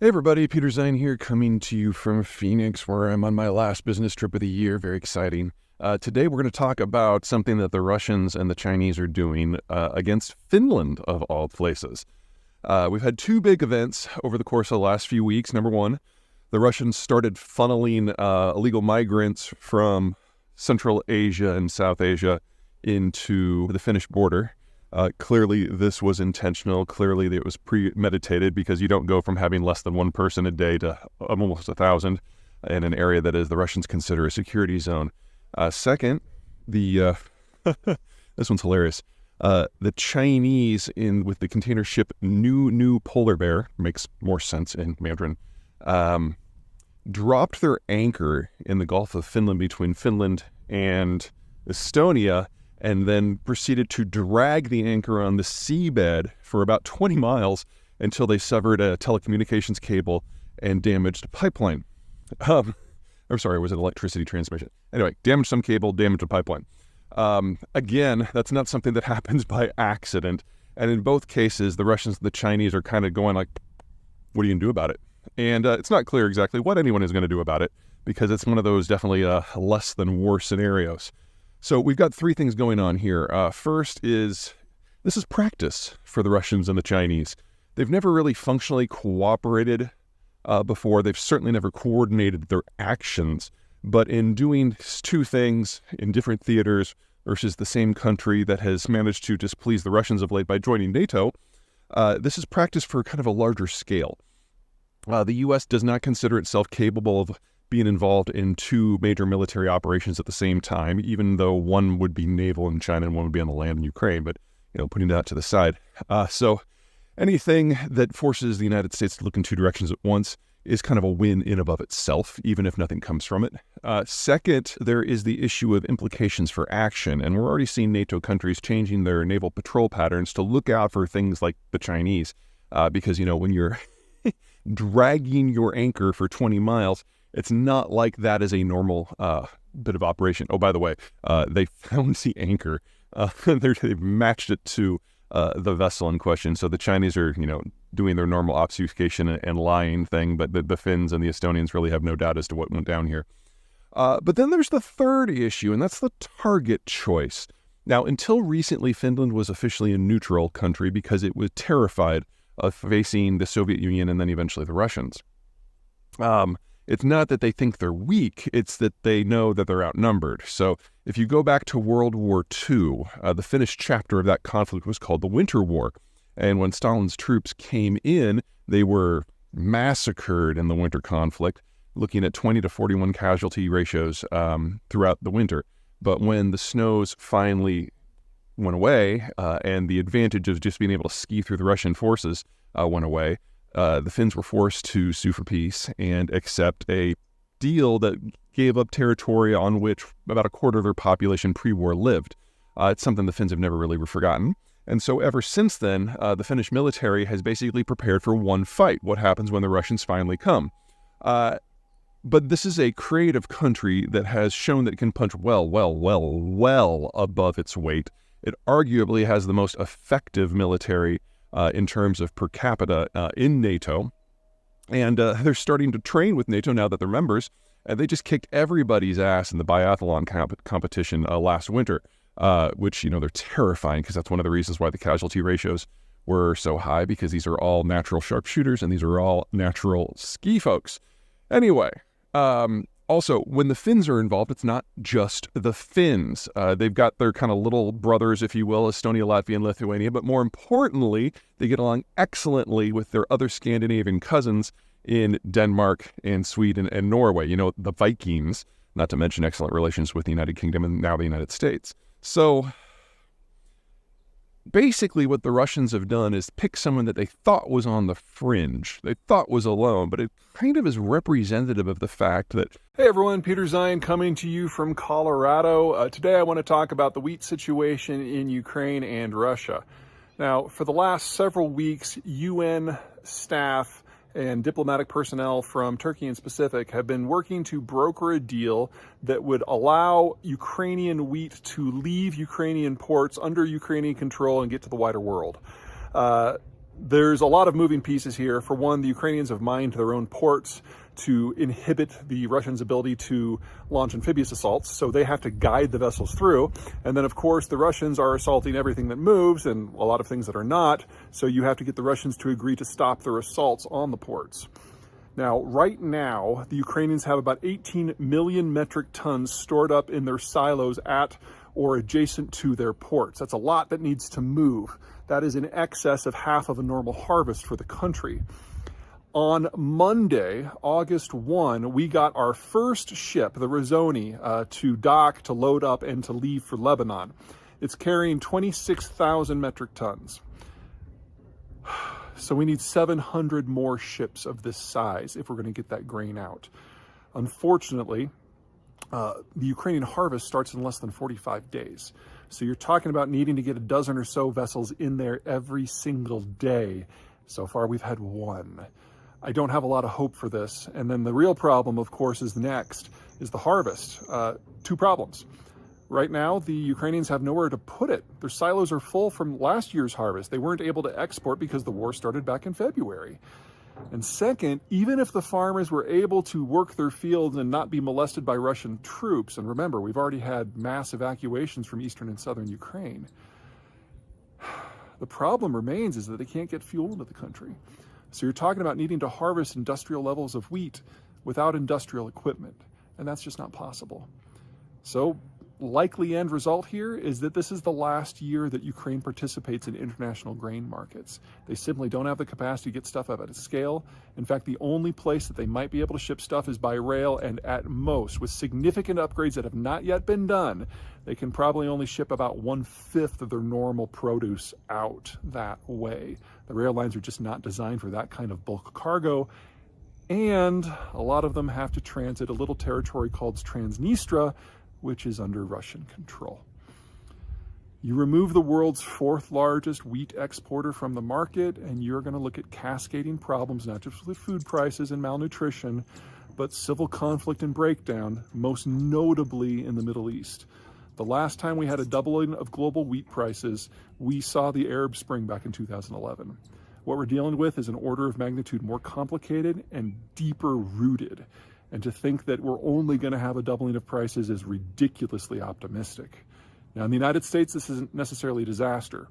Hey everybody, Peter Zeihan here, coming to you from Phoenix, where I'm on my last business trip of the year. Very exciting. Today we're going to talk about something that the Russians and the Chinese are doing against Finland, of all places. We've had two big events over the course of the last few weeks. Number one, the Russians started funneling illegal migrants from Central Asia and South Asia into the Finnish border. Clearly, this was intentional. Clearly, it was premeditated, because you don't go from having less than one person a day to almost 1,000 in an area that is the Russians consider a security zone. Second, this one's hilarious. The Chinese, with the container ship New Polar Bear, makes more sense in Mandarin, dropped their anchor in the Gulf of Finland between Finland and Estonia, and then proceeded to drag the anchor on the seabed for about 20 miles until they severed a telecommunications cable and damaged a pipeline. I'm sorry, it was an electricity transmission. Anyway, damaged some cable, damaged a pipeline. Again, that's not something that happens by accident. And in both cases, the Russians and the Chinese are kind of going like, what are you going to do about it? And it's not clear exactly what anyone is going to do about it, because it's one of those definitely less than worse scenarios. So we've got three things going on here. First is, this is practice for the Russians and the Chinese. They've never really functionally cooperated before. They've certainly never coordinated their actions. But in doing two things in different theaters versus the same country that has managed to displease the Russians of late by joining NATO, this is practice for kind of a larger scale. The U.S. does not consider itself capable of being involved in two major military operations at the same time, even though one would be naval in China and one would be on the land in Ukraine, but, putting that to the side. So anything that forces the United States to look in two directions at once is kind of a win in above itself, even if nothing comes from it. Second, there is the issue of implications for action, and we're already seeing NATO countries changing their naval patrol patterns to look out for things like the Chinese, because, when you're dragging your anchor for 20 miles, it's not like that is a normal bit of operation. Oh, by the way, they found the anchor. They've matched it to the vessel in question. So the Chinese are, doing their normal obfuscation and lying thing, but the Finns and the Estonians really have no doubt as to what went down here. But then there's the third issue, and that's the target choice. Now, until recently, Finland was officially a neutral country because it was terrified of facing the Soviet Union and then eventually the Russians. It's not that they think they're weak, it's that they know that they're outnumbered. So if you go back to World War II, the Finnish chapter of that conflict was called the Winter War. And when Stalin's troops came in, they were massacred in the winter conflict, looking at 20 to 41 casualty ratios throughout the winter. But when the snows finally went away, and the advantage of just being able to ski through the Russian forces went away, the Finns were forced to sue for peace and accept a deal that gave up territory on which about a quarter of their population pre-war lived. It's something the Finns have never really forgotten. And so ever since then, the Finnish military has basically prepared for one fight: what happens when the Russians finally come. But this is a creative country that has shown that it can punch well above its weight. It arguably has the most effective military in terms of per capita in NATO. And they're starting to train with NATO now that they're members. And they just kicked everybody's ass in the biathlon competition last winter, which, they're terrifying, because that's one of the reasons why the casualty ratios were so high, because these are all natural sharpshooters and these are all natural ski folks. Anyway, also, when the Finns are involved, it's not just the Finns. They've got their kind of little brothers, if you will, Estonia, Latvia, and Lithuania. But more importantly, they get along excellently with their other Scandinavian cousins in Denmark and Sweden and Norway. The Vikings, not to mention excellent relations with the United Kingdom and now the United States. So basically what the Russians have done is pick someone that they thought was on the fringe, they thought was alone, but it kind of is representative of the fact that, hey everyone, Peter Zeihan coming to you from Colorado. Today I want to talk about the wheat situation in Ukraine and Russia. Now, for the last several weeks, UN staff and diplomatic personnel from Turkey and Pacific have been working to broker a deal that would allow Ukrainian wheat to leave Ukrainian ports under Ukrainian control and get to the wider world. There's a lot of moving pieces here. For one, the Ukrainians have mined their own ports to inhibit the Russians' ability to launch amphibious assaults, so they have to guide the vessels through. And then, of course, the Russians are assaulting everything that moves and a lot of things that are not, so you have to get the Russians to agree to stop their assaults on the ports. Now, right now, the Ukrainians have about 18 million metric tons stored up in their silos at or adjacent to their ports. That's a lot that needs to move. That is in excess of half of a normal harvest for the country. On Monday, August 1, we got our first ship, the Razoni, to dock, to load up, and to leave for Lebanon. It's carrying 26,000 metric tons. So we need 700 more ships of this size if we're going to get that grain out. Unfortunately, the Ukrainian harvest starts in less than 45 days. So you're talking about needing to get a dozen or so vessels in there every single day. So far, we've had one. I don't have a lot of hope for this. And then the real problem, of course, is the harvest. Two problems. Right now, the Ukrainians have nowhere to put it. Their silos are full from last year's harvest. They weren't able to export because the war started back in February. And second, even if the farmers were able to work their fields and not be molested by Russian troops, and remember, we've already had mass evacuations from eastern and southern Ukraine, the problem remains is that they can't get fuel into the country. So you're talking about needing to harvest industrial levels of wheat without industrial equipment, and that's just not possible. So likely end result here is that this is the last year that Ukraine participates in international grain markets. They simply don't have the capacity to get stuff up at a scale. In fact, the only place that they might be able to ship stuff is by rail, and at most, with significant upgrades that have not yet been done, they can probably only ship about 1/5 of their normal produce out that way. The rail lines are just not designed for that kind of bulk cargo, and a lot of them have to transit a little territory called Transnistria, which is under Russian control. You remove the world's 4th largest wheat exporter from the market, and you're going to look at cascading problems, not just with food prices and malnutrition, but civil conflict and breakdown, most notably in the Middle East. The last time we had a doubling of global wheat prices, we saw the Arab Spring back in 2011. What we're dealing with is an order of magnitude more complicated and deeper rooted. And to think that we're only going to have a doubling of prices is ridiculously optimistic. Now, in the United States, this isn't necessarily a disaster.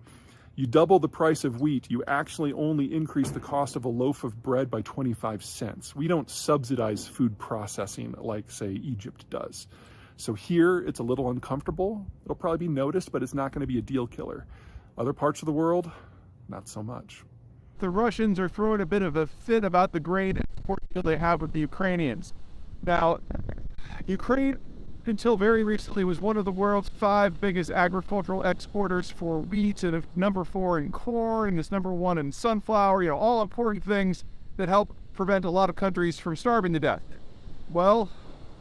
You double the price of wheat, you actually only increase the cost of a loaf of bread by 25 cents. We don't subsidize food processing like, say, Egypt does. So here, it's a little uncomfortable. It'll probably be noticed, but it's not going to be a deal killer. Other parts of the world, not so much. The Russians are throwing a bit of a fit about the grain export deal they have with the Ukrainians. Now, Ukraine, until very recently, was one of the world's 5 biggest agricultural exporters for wheat, and number 4 in corn, and it's number 1 in sunflower, all important things that help prevent a lot of countries from starving to death. Well,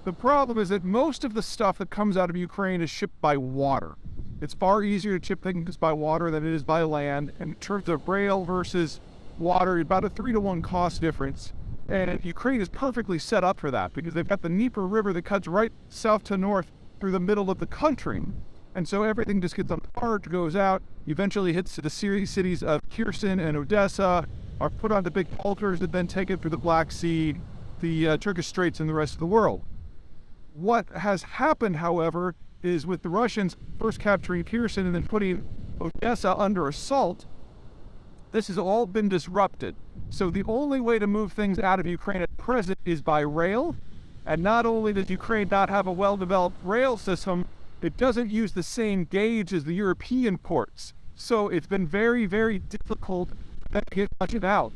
the problem is that most of the stuff that comes out of Ukraine is shipped by water. It's far easier to ship things by water than it is by land, and in terms of rail versus water, about a 3-to-1 cost difference. And Ukraine is perfectly set up for that because they've got the Dnieper River that cuts right south to north through the middle of the country. And so everything just gets on barge, goes out, eventually hits the cities of Kherson and Odessa, are put onto big bulkers that then take it through the Black Sea, the Turkish Straits, and the rest of the world. What has happened, however, is with the Russians first capturing Kherson and then putting Odessa under assault, this has all been disrupted. So the only way to move things out of Ukraine at present is by rail. And not only does Ukraine not have a well-developed rail system, it doesn't use the same gauge as the European ports. So it's been very, very difficult to get much out.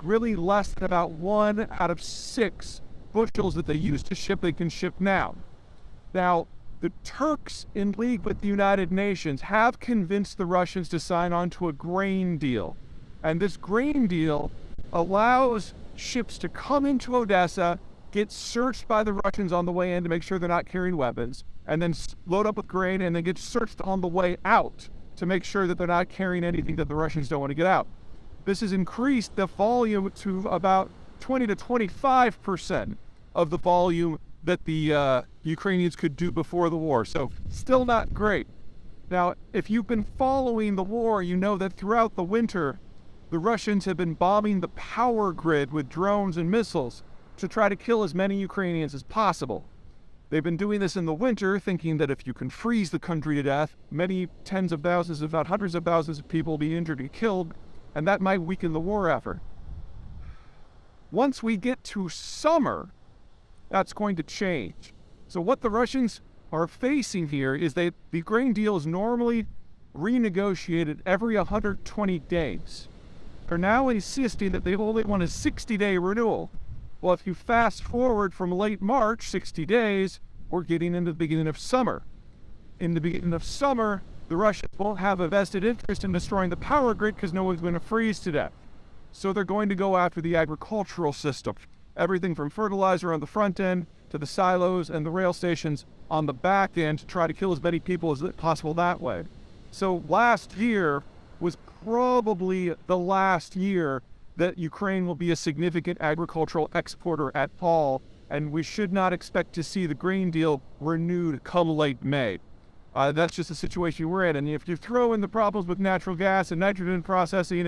Really less than about 1 out of 6 bushels that they used to ship, they can ship now. Now, the Turks, in league with the United Nations, have convinced the Russians to sign on to a grain deal. And this grain deal allows ships to come into Odessa, get searched by the Russians on the way in to make sure they're not carrying weapons, and then load up with grain and then get searched on the way out to make sure that they're not carrying anything that the Russians don't want to get out. This has increased the volume to about 20 to 25% of the volume that the Ukrainians could do before the war. So still not great. Now, if you've been following the war, you know that throughout the winter, the Russians have been bombing the power grid with drones and missiles to try to kill as many Ukrainians as possible. They've been doing this in the winter, thinking that if you can freeze the country to death, many tens of thousands, if not hundreds of thousands of people will be injured and killed, and that might weaken the war effort. Once we get to summer, that's going to change. So what the Russians are facing here is the grain deal is normally renegotiated every 120 days. They're now insisting that they only want a 60-day renewal. Well, if you fast forward from late March, 60 days, we're getting into the beginning of summer. In the beginning of summer, the Russians won't have a vested interest in destroying the power grid because no one's going to freeze to death. So they're going to go after the agricultural system. Everything from fertilizer on the front end to the silos and the rail stations on the back end to try to kill as many people as possible that way. So last year was probably the last year that Ukraine will be a significant agricultural exporter at all, and we should not expect to see the grain deal renewed come late May. That's just the situation we're in. And if you throw in the problems with natural gas and nitrogen processing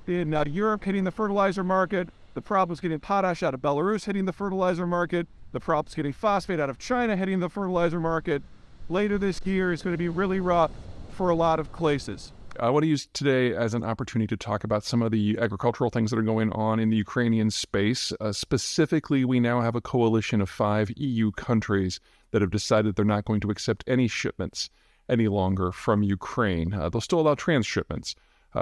in Europe hitting the fertilizer market, the problems getting potash out of Belarus hitting the fertilizer market, the problems getting phosphate out of China hitting the fertilizer market, later this year is going to be really rough for a lot of places. I want to use today as an opportunity to talk about some of the agricultural things that are going on in the Ukrainian space. Specifically, we now have a coalition of 5 EU countries that have decided they're not going to accept any shipments any longer from Ukraine. They'll still allow transshipments,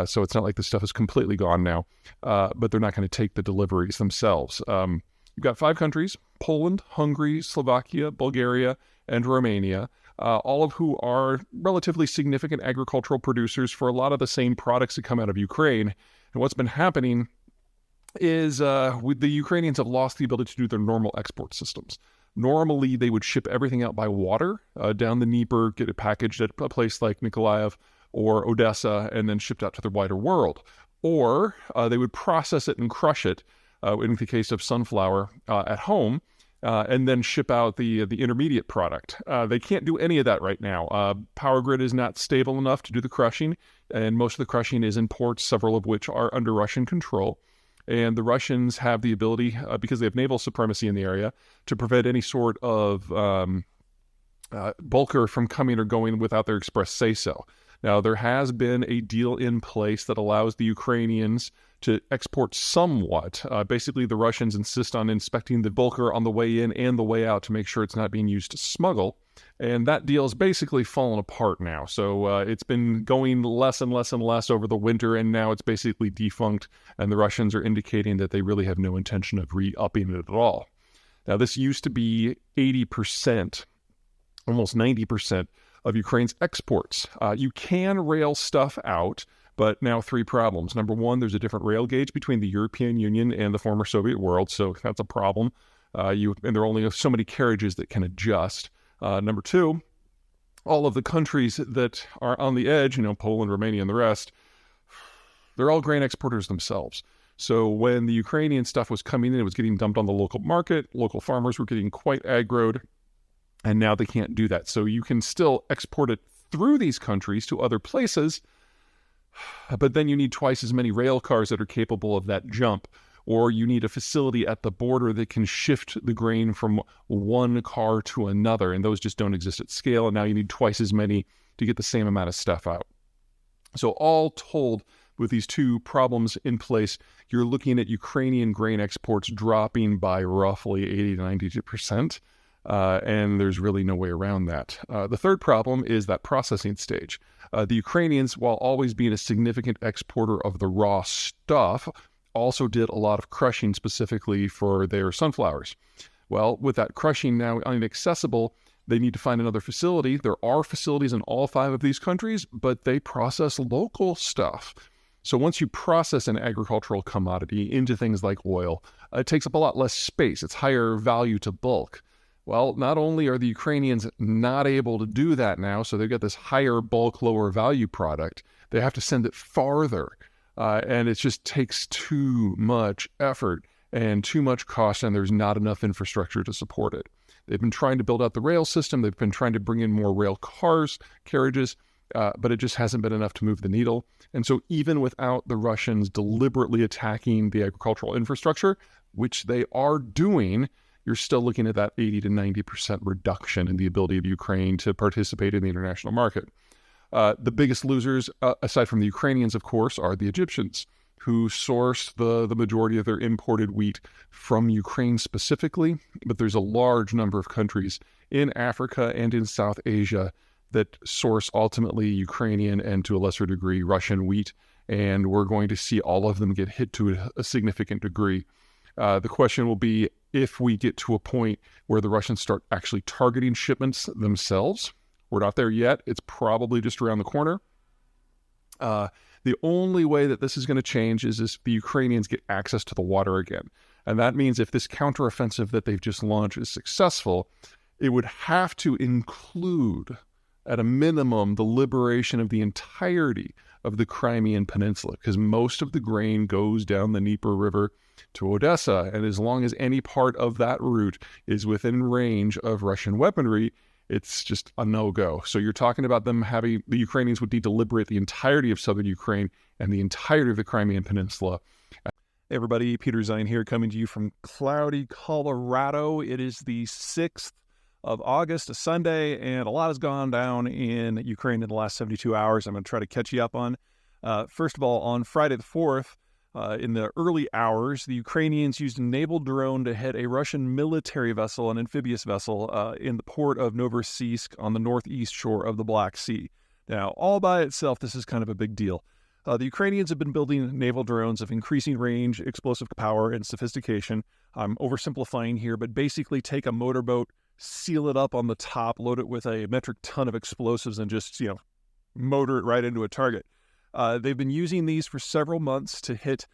so it's not like this stuff is completely gone now, but they're not going to take the deliveries themselves. You've got 5 countries: Poland, Hungary, Slovakia, Bulgaria, and Romania. All of who are relatively significant agricultural producers for a lot of the same products that come out of Ukraine. And what's been happening is the Ukrainians have lost the ability to do their normal export systems. Normally, they would ship everything out by water down the Dnieper, get it packaged at a place like Mykolaiv or Odessa, and then shipped out to the wider world. Or they would process it and crush it, in the case of sunflower, at home, and then ship out the intermediate product. They can't do any of that right now. Power grid is not stable enough to do the crushing, and most of the crushing is in ports, several of which are under Russian control. And the Russians have the ability, because they have naval supremacy in the area, to prevent any sort of bulker from coming or going without their express say-so. Now, there has been a deal in place that allows the Ukrainians to export somewhat. Basically, the Russians insist on inspecting the bulker on the way in and the way out to make sure it's not being used to smuggle. And that deal is basically fallen apart now. So it's been going less and less and less over the winter, and now it's basically defunct, and the Russians are indicating that they really have no intention of re-upping it at all. Now, this used to be 80%, almost 90% of Ukraine's exports. You can rail stuff out, but now 3 problems. Number 1, there's a different rail gauge between the European Union and the former Soviet world, so that's a problem. And there are only so many carriages that can adjust. Number 2, all of the countries that are on the edge, Poland, Romania, and the rest, they're all grain exporters themselves. So when the Ukrainian stuff was coming in, it was getting dumped on the local market. Local farmers were getting quite aggroed, and now they can't do that. So you can still export it through these countries to other places, but then you need twice as many rail cars that are capable of that jump, or you need a facility at the border that can shift the grain from one car to another, and those just don't exist at scale, and now you need twice as many to get the same amount of stuff out. So all told, with these 2 problems in place, you're looking at Ukrainian grain exports dropping by roughly 80 to 92%. And there's really no way around that. The third problem is that processing stage. The Ukrainians, while always being a significant exporter of the raw stuff, also did a lot of crushing specifically for their sunflowers. Well, with that crushing now inaccessible, they need to find another facility. There are facilities in all 5 of these countries, but they process local stuff. So once you process an agricultural commodity into things like oil, it takes up a lot less space. It's higher value to bulk. Well, not only are the Ukrainians not able to do that now, so they've got this higher bulk, lower value product, they have to send it farther. And it just takes too much effort and too much cost, and there's not enough infrastructure to support it. They've been trying to build out the rail system. They've been trying to bring in more rail cars, carriages, but it just hasn't been enough to move the needle. And so even without the Russians deliberately attacking the agricultural infrastructure, which they are doing, you're still looking at that 80 to 90% reduction in the ability of Ukraine to participate in the international market. The biggest losers, aside from the Ukrainians, of course, are the Egyptians, who source the majority of their imported wheat from Ukraine specifically. But there's a large number of countries in Africa and in South Asia that source ultimately Ukrainian and to a lesser degree Russian wheat. And we're going to see all of them get hit to a significant degree. The question will be if we get to a point where the Russians start actually targeting shipments themselves. We're not there yet. It's probably just around the corner. The only way that this is going to change is if the Ukrainians get access to the water again. And that means if this counteroffensive that they've just launched is successful, it would have to include, at a minimum, the liberation of the entirety of the Crimean Peninsula, because most of the grain goes down the Dnieper River to Odessa. And as long as any part of that route is within range of Russian weaponry, it's just a no-go. So you're talking about them having, the Ukrainians would need to liberate the entirety of southern Ukraine and the entirety of the Crimean Peninsula. Hey everybody, Peter Zeihan here, coming to you from cloudy Colorado. It is the 6th of August, a Sunday, and a lot has gone down in Ukraine in the last 72 hours. I'm going to try to catch you up on. First of all, on Friday the 4th, in the early hours, the Ukrainians used a naval drone to hit a Russian military vessel, an amphibious vessel, in the port of Novorossiysk on the northeast shore of the Black Sea. Now, all by itself, this is kind of a big deal. The Ukrainians have been building naval drones of increasing range, explosive power, and sophistication. I'm oversimplifying here, but basically take a motorboat, seal it up on the top, load it with a metric ton of explosives, and just, motor it right into a target. They've been using these for several months to hit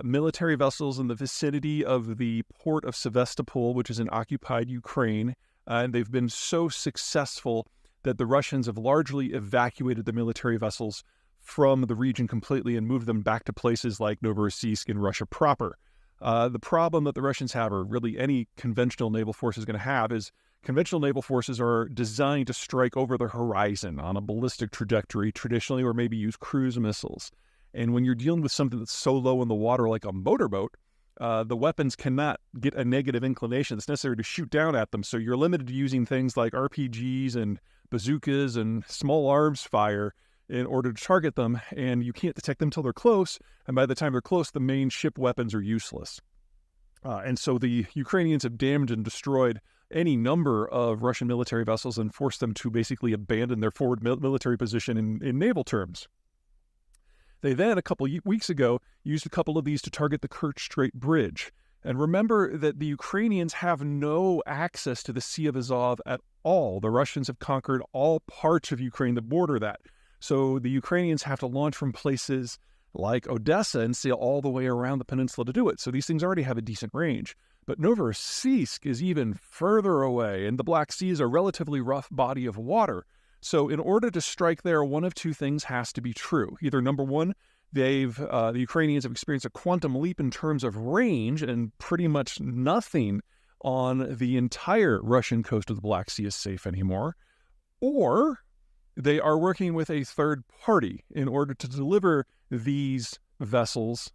military vessels in the vicinity of the port of Sevastopol, which is in occupied Ukraine. And they've been so successful that the Russians have largely evacuated the military vessels from the region completely and moved them back to places like Novorossiysk in Russia proper. The problem that the Russians have, or really any conventional naval force is going to have, is conventional naval forces are designed to strike over the horizon on a ballistic trajectory traditionally, or maybe use cruise missiles. And when you're dealing with something that's so low in the water like a motorboat, the weapons cannot get a negative inclination that's necessary to shoot down at them. So you're limited to using things like RPGs and bazookas and small arms fire in order to target them, and you can't detect them until they're close, and by the time they're close, the main ship weapons are useless. And so the Ukrainians have damaged and destroyed any number of Russian military vessels and forced them to basically abandon their forward military position in naval terms. They then, a couple weeks ago, used a couple of these to target the Kerch Strait Bridge. And remember that the Ukrainians have no access to the Sea of Azov at all. The Russians have conquered all parts of Ukraine that border that. So the Ukrainians have to launch from places like Odessa and sail all the way around the peninsula to do it. So these things already have a decent range. But Novorossiysk is even further away, and the Black Sea is a relatively rough body of water. So in order to strike there, one of two things has to be true. Either number one, the Ukrainians have experienced a quantum leap in terms of range, and pretty much nothing on the entire Russian coast of the Black Sea is safe anymore. Or they are working with a third party in order to deliver these vessels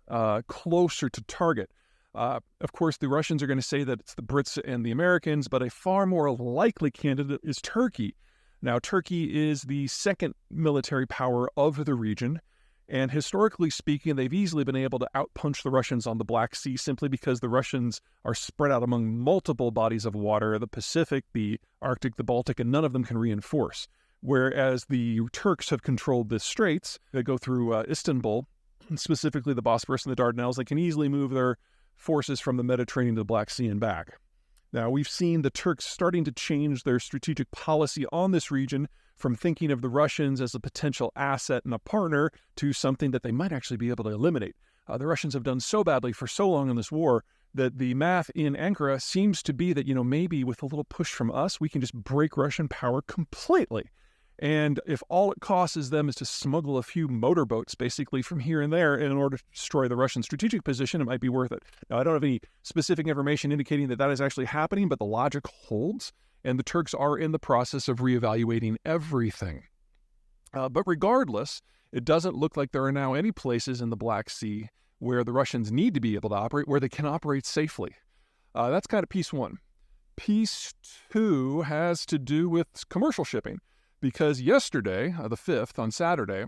closer to target. Of course, the Russians are going to say that it's the Brits and the Americans, but a far more likely candidate is Turkey. Now, Turkey is the second military power of the region, and historically speaking, they've easily been able to outpunch the Russians on the Black Sea simply because the Russians are spread out among multiple bodies of water, the Pacific, the Arctic, the Baltic, and none of them can reinforce. Whereas the Turks have controlled the straits that go through Istanbul, specifically the Bosporus and the Dardanelles. They can easily move their forces from the Mediterranean to the Black Sea and back. Now, we've seen the Turks starting to change their strategic policy on this region from thinking of the Russians as a potential asset and a partner to something that they might actually be able to eliminate. The Russians have done so badly for so long in this war that the math in Ankara seems to be that, maybe with a little push from us, we can just break Russian power completely. And if all it costs them is to smuggle a few motorboats basically from here and there in order to destroy the Russian strategic position, it might be worth it. Now, I don't have any specific information indicating that that is actually happening, but the logic holds, and the Turks are in the process of reevaluating everything. But regardless, it doesn't look like there are now any places in the Black Sea where the Russians need to be able to operate, where they can operate safely. That's kind of piece one. Piece two has to do with commercial shipping, because yesterday, the 5th, on Saturday,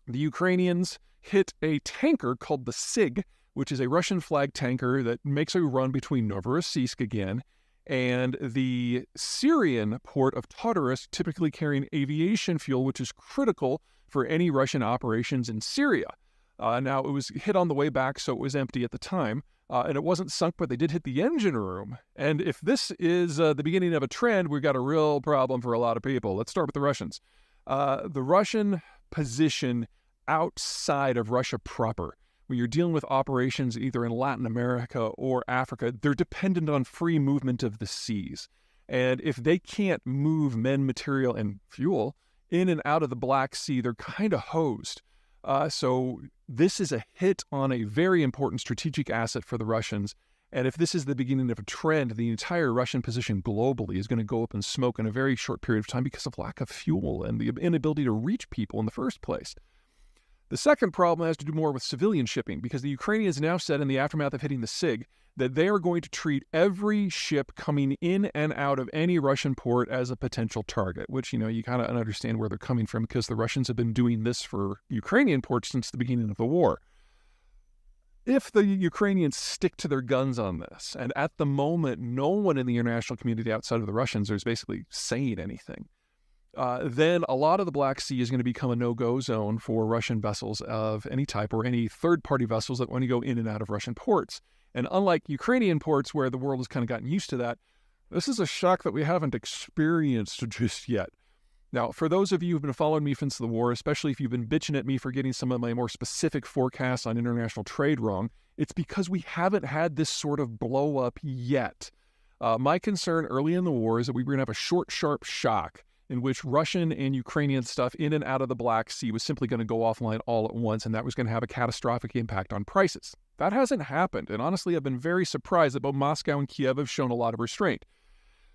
the Ukrainians hit a tanker called the SIG, which is a Russian flag tanker that makes a run between Novorossiysk again and the Syrian port of Tartus, typically carrying aviation fuel, which is critical for any Russian operations in Syria. Now, it was hit on the way back, so it was empty at the time, and it wasn't sunk, but they did hit the engine room. And if this is the beginning of a trend, we've got a real problem for a lot of people. Let's start with the Russians. The Russian position outside of Russia proper, when you're dealing with operations either in Latin America or Africa, they're dependent on free movement of the seas. And if they can't move men, material, and fuel in and out of the Black Sea, they're kind of hosed. So this is a hit on a very important strategic asset for the Russians. And if this is the beginning of a trend, the entire Russian position globally is going to go up in smoke in a very short period of time because of lack of fuel and the inability to reach people in the first place. The second problem has to do more with civilian shipping, because the Ukrainians now said in the aftermath of hitting the SIG that they are going to treat every ship coming in and out of any Russian port as a potential target, which, you kind of understand where they're coming from, because the Russians have been doing this for Ukrainian ports since the beginning of the war. If the Ukrainians stick to their guns on this, and at the moment no one in the international community outside of the Russians is basically saying anything, then a lot of the Black Sea is going to become a no-go zone for Russian vessels of any type, or any third-party vessels that want to go in and out of Russian ports. And unlike Ukrainian ports, where the world has kind of gotten used to that, this is a shock that we haven't experienced just yet. Now, for those of you who've been following me since the war, especially if you've been bitching at me for getting some of my more specific forecasts on international trade wrong, it's because we haven't had this sort of blow-up yet. My concern early in the war is that we were going to have a short, sharp shock in which Russian and Ukrainian stuff in and out of the Black Sea was simply going to go offline all at once, and that was going to have a catastrophic impact on prices. That hasn't happened, and honestly, I've been very surprised that both Moscow and Kiev have shown a lot of restraint.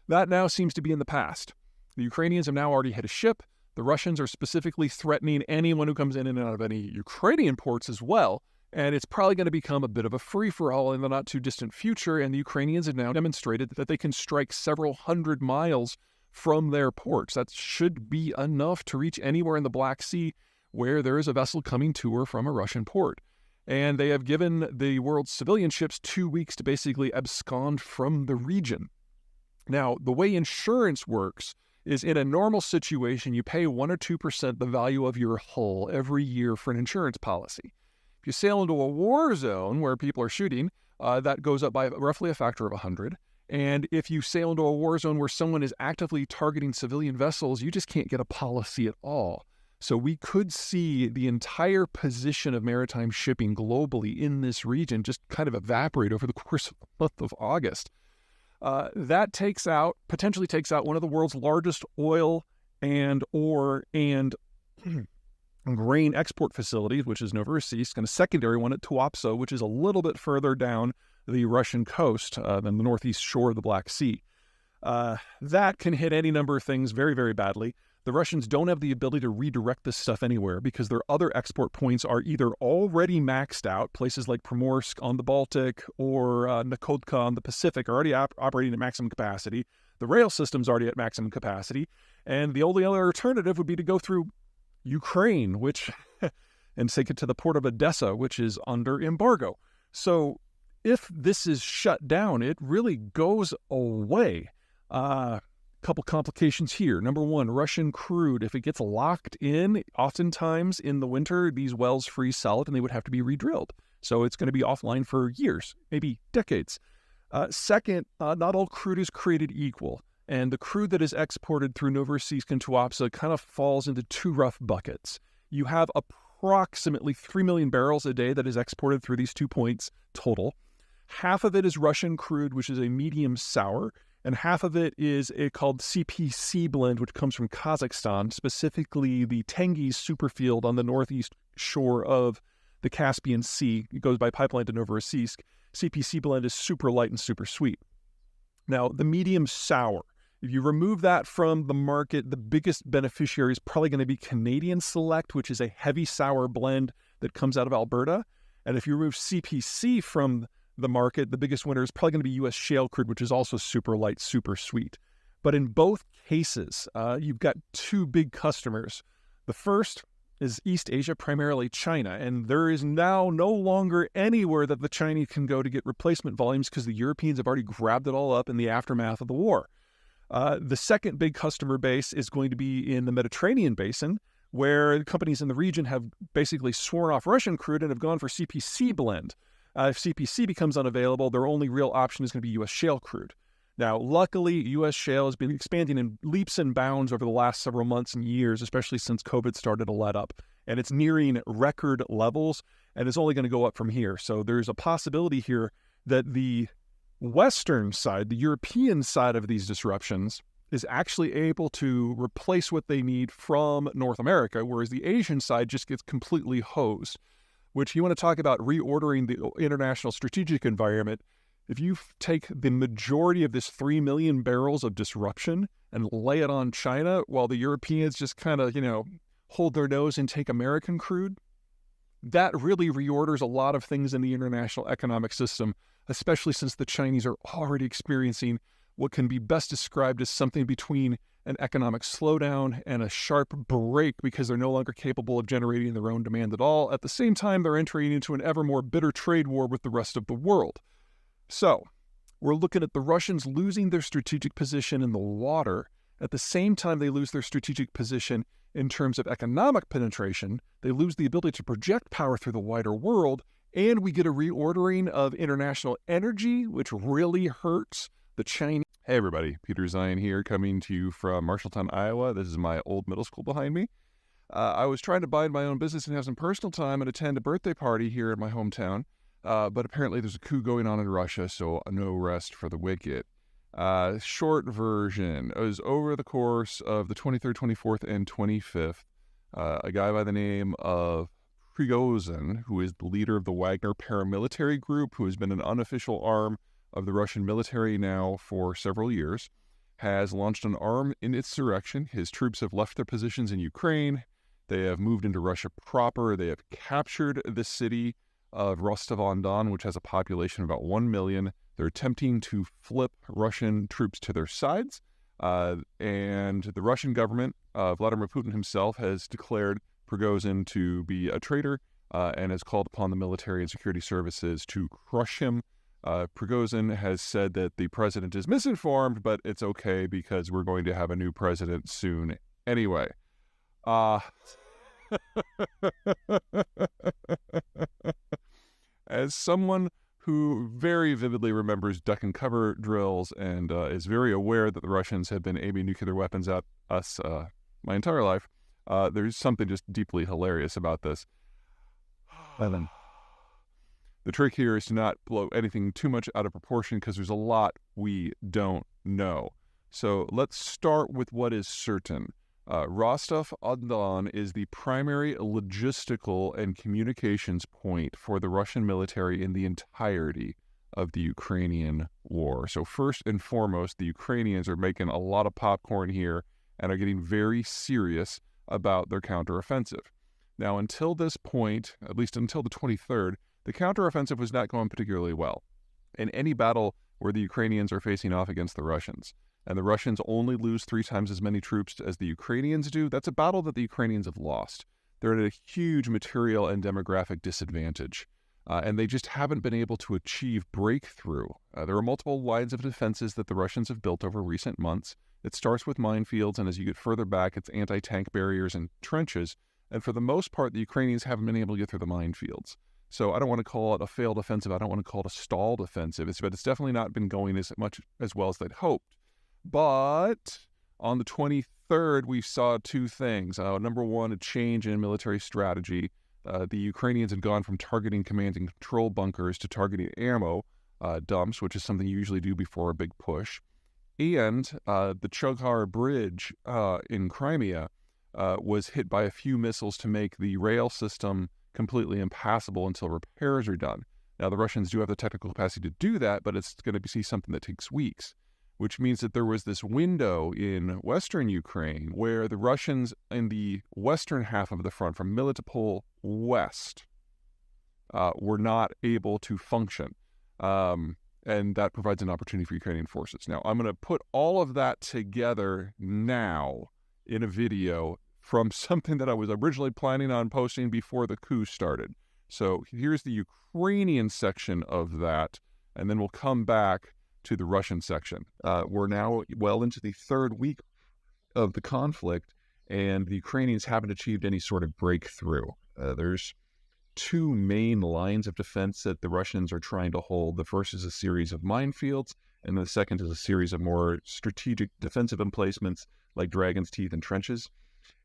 That now seems to be in the past. The Ukrainians have now already hit a ship. The Russians are specifically threatening anyone who comes in and out of any Ukrainian ports as well, and it's probably going to become a bit of a free-for-all in the not-too-distant future, and the Ukrainians have now demonstrated that they can strike several hundred miles from their ports. That should be enough to reach anywhere in the Black Sea where there is a vessel coming to or from a Russian port. And they have given the world's civilian ships 2 weeks to basically abscond from the region. Now, the way insurance works is, in a normal situation, you pay 1 or 2% the value of your hull every year for an insurance policy. If you sail into a war zone where people are shooting, that goes up by roughly a factor of 100. And if you sail into a war zone where someone is actively targeting civilian vessels, you just can't get a policy at all. So we could see the entire position of maritime shipping globally in this region just kind of evaporate over the course of the month of August. That potentially takes out one of the world's largest oil and ore and grain export facilities, which is Novorossiysk, and a secondary one at Tuapse, which is a little bit further down the Russian coast than the northeast shore of the Black Sea. That can hit any number of things very, very badly. The Russians don't have the ability to redirect this stuff anywhere because their other export points are either already maxed out, places like Primorsk on the Baltic or Nakodka on the Pacific are already operating at maximum capacity. The rail system's already at maximum capacity. And the only other alternative would be to go through Ukraine, and take it to the port of Odessa, which is under embargo. So if this is shut down, it really goes away. Couple complications here. Number one, Russian crude, if it gets locked in, oftentimes in the winter, these wells freeze solid and they would have to be redrilled. So it's going to be offline for years, maybe decades. Second, not all crude is created equal. And the crude that is exported through Novorossiysk and Tuapse kind of falls into two rough buckets. You have approximately 3 million barrels a day that is exported through these 2 points total. Half of it is Russian crude, which is a medium sour, and half of it is a called CPC blend, which comes from Kazakhstan, specifically the Tengiz superfield on the northeast shore of the Caspian Sea. It goes by pipeline to Novorossiysk. CPC blend is super light and super sweet. Now, the medium sour If you remove that from the market, the biggest beneficiary is probably going to be Canadian Select, which is a heavy sour blend that comes out of Alberta. And if you remove CPC from the market, the biggest winner is probably going to be U.S. shale crude, which is also super light, super sweet. But in both cases, you've got two big customers. The first is East Asia, primarily China, and there is now no longer anywhere that the Chinese can go to get replacement volumes because the Europeans have already grabbed it all up in the aftermath of the war. The second big customer base is going to be in the Mediterranean basin, where companies in the region have basically sworn off Russian crude and have gone for CPC blend. If CPC becomes unavailable, their only real option is going to be U.S. shale crude. Now, luckily, U.S. shale has been expanding in leaps and bounds over the last several months and years, especially since COVID started to let up. And it's nearing record levels, and it's only going to go up from here. So there's a possibility here that the Western side, the European side of these disruptions, is actually able to replace what they need from North America, whereas the Asian side just gets completely hosed, which you want to talk about reordering the international strategic environment. If you take the majority of this 3 million barrels of disruption and lay it on China while the Europeans just kind of, hold their nose and take American crude, that really reorders a lot of things in the international economic system, especially since the Chinese are already experiencing what can be best described as something between an economic slowdown and a sharp break because they're no longer capable of generating their own demand at all. At the same time, they're entering into an ever more bitter trade war with the rest of the world. So, we're looking at the Russians losing their strategic position in the water. At the same time they lose their strategic position in terms of economic penetration, they lose the ability to project power through the wider world, and we get a reordering of international energy, which really hurts the Chinese. Hey everybody, Peter Zeihan here, coming to you from Marshalltown, Iowa. This is my old middle school behind me. I was trying to mind my own business and have some personal time and attend a birthday party here in my hometown. But apparently there's a coup going on in Russia, so no rest for the wicked. Short version is over the course of the 23rd, 24th, and 25th, a guy by the name of Prigozhin, who is the leader of the Wagner paramilitary group, who has been an unofficial arm of the Russian military now for several years, has launched an armed insurrection. His troops have left their positions in Ukraine. They have moved into Russia proper. They have captured the city of Rostov-on-Don, which has a population of about 1 million. They're attempting to flip Russian troops to their sides. And the Russian government, Vladimir Putin himself, has declared Prigozhin to be a traitor and has called upon the military and security services to crush him. Prigozhin has said that the president is misinformed, but it's okay because we're going to have a new president soon anyway. As someone who very vividly remembers duck and cover drills and is very aware that the Russians have been aiming nuclear weapons at us my entire life, there's something just deeply hilarious about this. Evan. The trick here is to not blow anything too much out of proportion because there's a lot we don't know. So let's start with what is certain. Rostov-on-Don is the primary logistical and communications point for the Russian military in the entirety of the Ukrainian war. So first and foremost, the Ukrainians are making a lot of popcorn here and are getting very serious about their counteroffensive. Now, until this point, at least until the 23rd, the counteroffensive was not going particularly well in any battle where the Ukrainians are facing off against the Russians. And the Russians only lose 3 times as many troops as the Ukrainians do. That's a battle that the Ukrainians have lost. They're at a huge material and demographic disadvantage. And they just haven't been able to achieve breakthrough. There are multiple lines of defenses that the Russians have built over recent months. It starts with minefields, and as you get further back, it's anti-tank barriers and trenches. And for the most part, the Ukrainians haven't been able to get through the minefields. So I don't want to call it a failed offensive. I don't want to call it a stalled offensive. But it's definitely not been going as much as well as they'd hoped. But on the 23rd, we saw 2 things. Number one, a change in military strategy. The Ukrainians had gone from targeting command and control bunkers to targeting ammo dumps, which is something you usually do before a big push. And the Chughar Bridge in Crimea was hit by a few missiles to make the rail system completely impassable until repairs are done. Now, the Russians do have the technical capacity to do that, but it's going to be something that takes weeks. which means that there was this window in western Ukraine where the Russians in the western half of the front, from Melitopol west, were not able to function. And that provides an opportunity for Ukrainian forces. Now, I'm going to put all of that together now in a video from something that I was originally planning on posting before the coup started. So here's the Ukrainian section of that, and then we'll come back to the Russian section. We're now well into the third week of the conflict, and the Ukrainians haven't achieved any sort of breakthrough. There's two main lines of defense that the Russians are trying to hold. The first is a series of minefields, and the second is a series of more strategic defensive emplacements like Dragon's Teeth and trenches.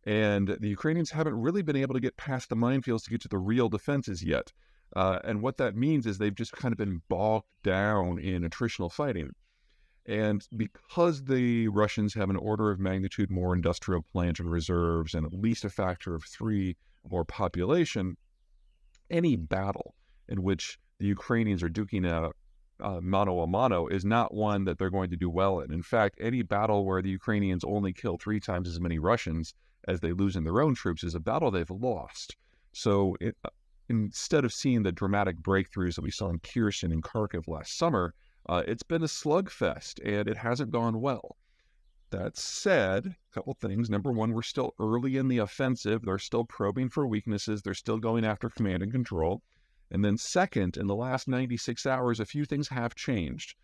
And the Ukrainians haven't really been able to get past the minefields to get to the real defenses yet. And what that means is they've just kind of been bogged down in attritional fighting. And because the Russians have an order of magnitude more industrial plant and reserves and at least a factor of 3 more population, any battle in which the Ukrainians are duking out mano a mano is not one that they're going to do well in. In fact, any battle where the Ukrainians only kill 3 times as many Russians as they lose in their own troops is a battle they've lost. So instead of seeing the dramatic breakthroughs that we saw in Kherson and Kharkiv last summer, it's been a slugfest, and it hasn't gone well. That said, a couple things. Number one, we're still early in the offensive. They're still probing for weaknesses. They're still going after command and control. And then second, in the last 96 hours, a few things have changed.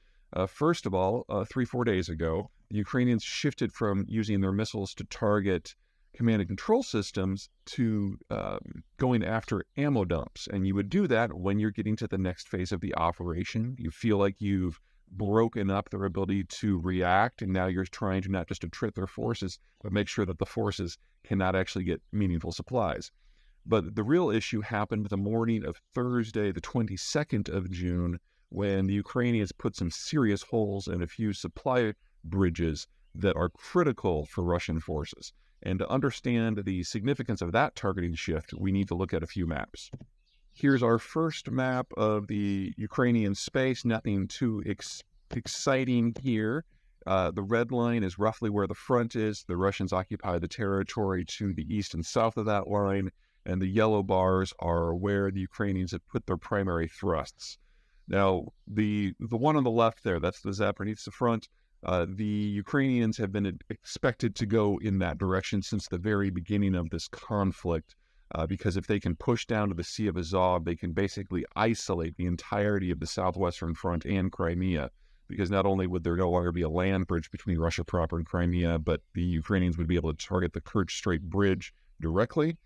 First of all, 3-4 days ago, the Ukrainians shifted from using their missiles to target command and control systems to going after ammo dumps. And you would do that when you're getting to the next phase of the operation. You feel like you've broken up their ability to react, and now you're trying to not just attrit their forces, but make sure that the forces cannot actually get meaningful supplies. But the real issue happened the morning of Thursday, the 22nd of June, when the Ukrainians put some serious holes in a few supply bridges that are critical for Russian forces. And to understand the significance of that targeting shift, we need to look at a few maps. Here's our first map of the Ukrainian space. Nothing too exciting here. The red line is roughly where the front is. The Russians occupy the territory to the east and south of that line, and the yellow bars are where the Ukrainians have put their primary thrusts. Now, the one on the left there, that's the Zaporozhye front. The Ukrainians have been expected to go in that direction since the very beginning of this conflict, because if they can push down to the Sea of Azov, they can basically isolate the entirety of the southwestern front and Crimea, because not only would there no longer be a land bridge between Russia proper and Crimea, but the Ukrainians would be able to target the Kerch Strait Bridge directly.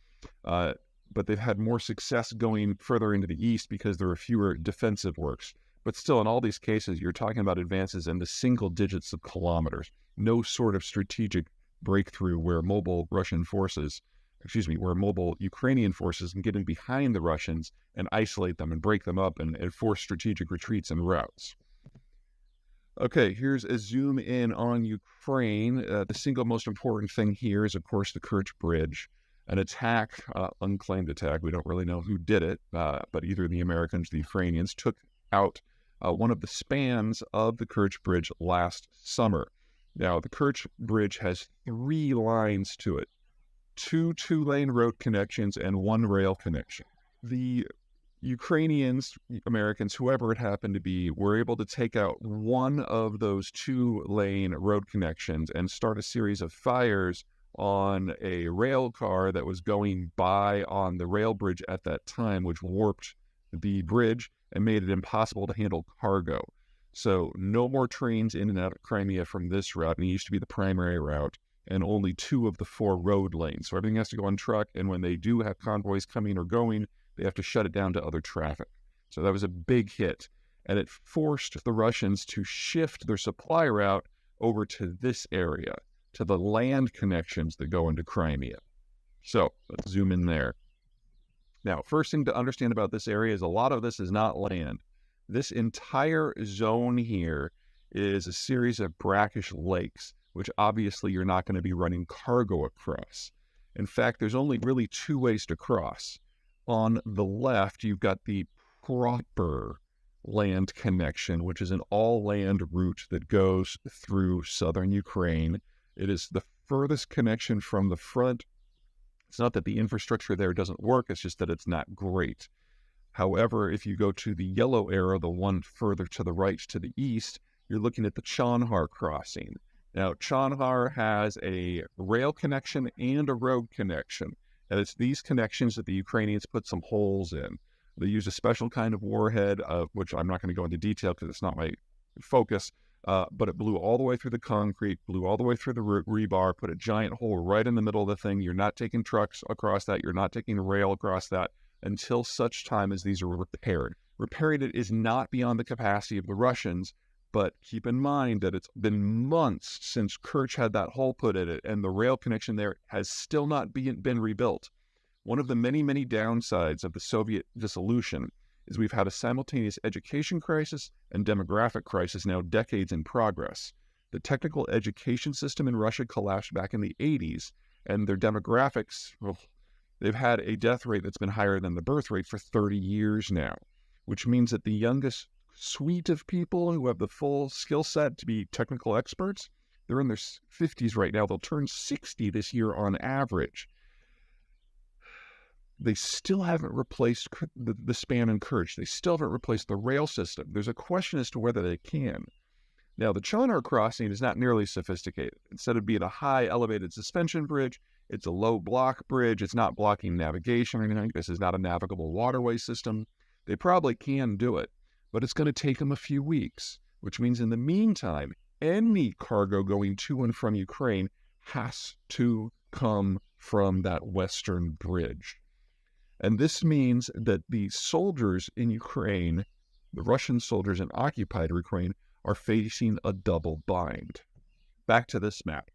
But they've had more success going further into the east because there are fewer defensive works. But still, in all these cases, you're talking about advances in the single digits of kilometers. No sort of strategic breakthrough where mobile Ukrainian forces can get in behind the Russians and isolate them and break them up and force strategic retreats and routes. Okay, here's a zoom in on Ukraine. The single most important thing here is, of course, the Kerch Bridge. An attack, unclaimed attack, we don't really know who did it, but either the Americans or the Ukrainians took out one of the spans of the Kerch Bridge last summer. Now, the Kerch Bridge has 3 lines to it, 2 two-lane road connections and 1 rail connection. The Ukrainians, Americans, whoever it happened to be, were able to take out one of those 2-lane road connections and start a series of fires on a rail car that was going by on the rail bridge at that time, which warped the bridge and made it impossible to handle cargo. So no more trains in and out of Crimea from this route, and it used to be the primary route, and only 2 of the 4 road lanes. So everything has to go on truck, and when they do have convoys coming or going, they have to shut it down to other traffic. So that was a big hit, and it forced the Russians to shift their supply route over to this area, to the land connections that go into Crimea. So let's zoom in there. Now, first thing to understand about this area is a lot of this is not land. This entire zone here is a series of brackish lakes, which obviously you're not going to be running cargo across. In fact, there's only really 2 ways to cross. On the left, you've got the proper land connection, which is an all-land route that goes through southern Ukraine. It is the furthest connection from the front. It's not that the infrastructure there doesn't work, it's just that it's not great. However, if you go to the yellow arrow, the one further to the right to the east, you're looking at the Chonhar crossing. Now, Chonhar has a rail connection and a road connection, and it's these connections that the Ukrainians put some holes in. They use a special kind of warhead, which I'm not going to go into detail because it's not my focus, but it blew all the way through the concrete, blew all the way through the rebar, put a giant hole right in the middle of the thing. You're not taking trucks across that. You're not taking rail across that until such time as these are repaired. Repairing it is not beyond the capacity of the Russians, but keep in mind that it's been months since Kerch had that hole put in it, and the rail connection there has still not been rebuilt. One of the many, many downsides of the Soviet dissolution is we've had a simultaneous education crisis and demographic crisis now decades in progress. The technical education system in Russia collapsed back in the 80s, and their demographics, well, they've had a death rate that's been higher than the birth rate for 30 years now, which means that the youngest suite of people who have the full skill set to be technical experts, they're in their 50s right now. They'll turn 60 this year on average. They still haven't replaced the span and Kerch. They still haven't replaced the rail system. There's a question as to whether they can. Now, the Chonhar crossing is not nearly sophisticated. Instead of being a high elevated suspension bridge, it's a low block bridge. It's not blocking navigation or anything. This is not a navigable waterway system. They probably can do it, but it's going to take them a few weeks, which means in the meantime, any cargo going to and from Ukraine has to come from that western bridge. And this means that the soldiers in Ukraine, the Russian soldiers in occupied Ukraine, are facing a double bind. Back to this map.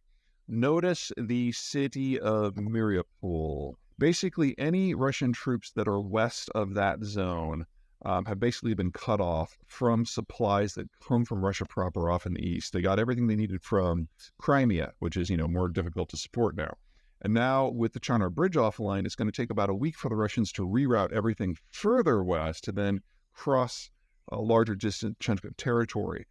Notice the city of Mariupol. Basically, any Russian troops that are west of that zone have basically been cut off from supplies that come from Russia proper off in the east. They got everything they needed from Crimea, which is, more difficult to support now. And now with the Chonhar Bridge offline, it's going to take about a week for the Russians to reroute everything further west to then cross a larger distant chunk of territory.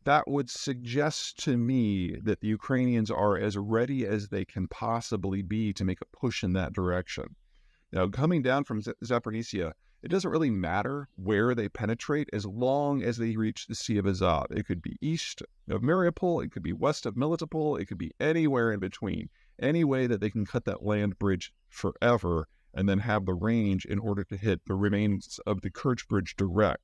That would suggest to me that the Ukrainians are as ready as they can possibly be to make a push in that direction. Now, coming down from Zaporizhzhia, it doesn't really matter where they penetrate as long as they reach the Sea of Azov. It could be east of Mariupol, it could be west of Melitopol, it could be anywhere in between. Any way that they can cut that land bridge forever and then have the range in order to hit the remains of the Kerch Bridge direct.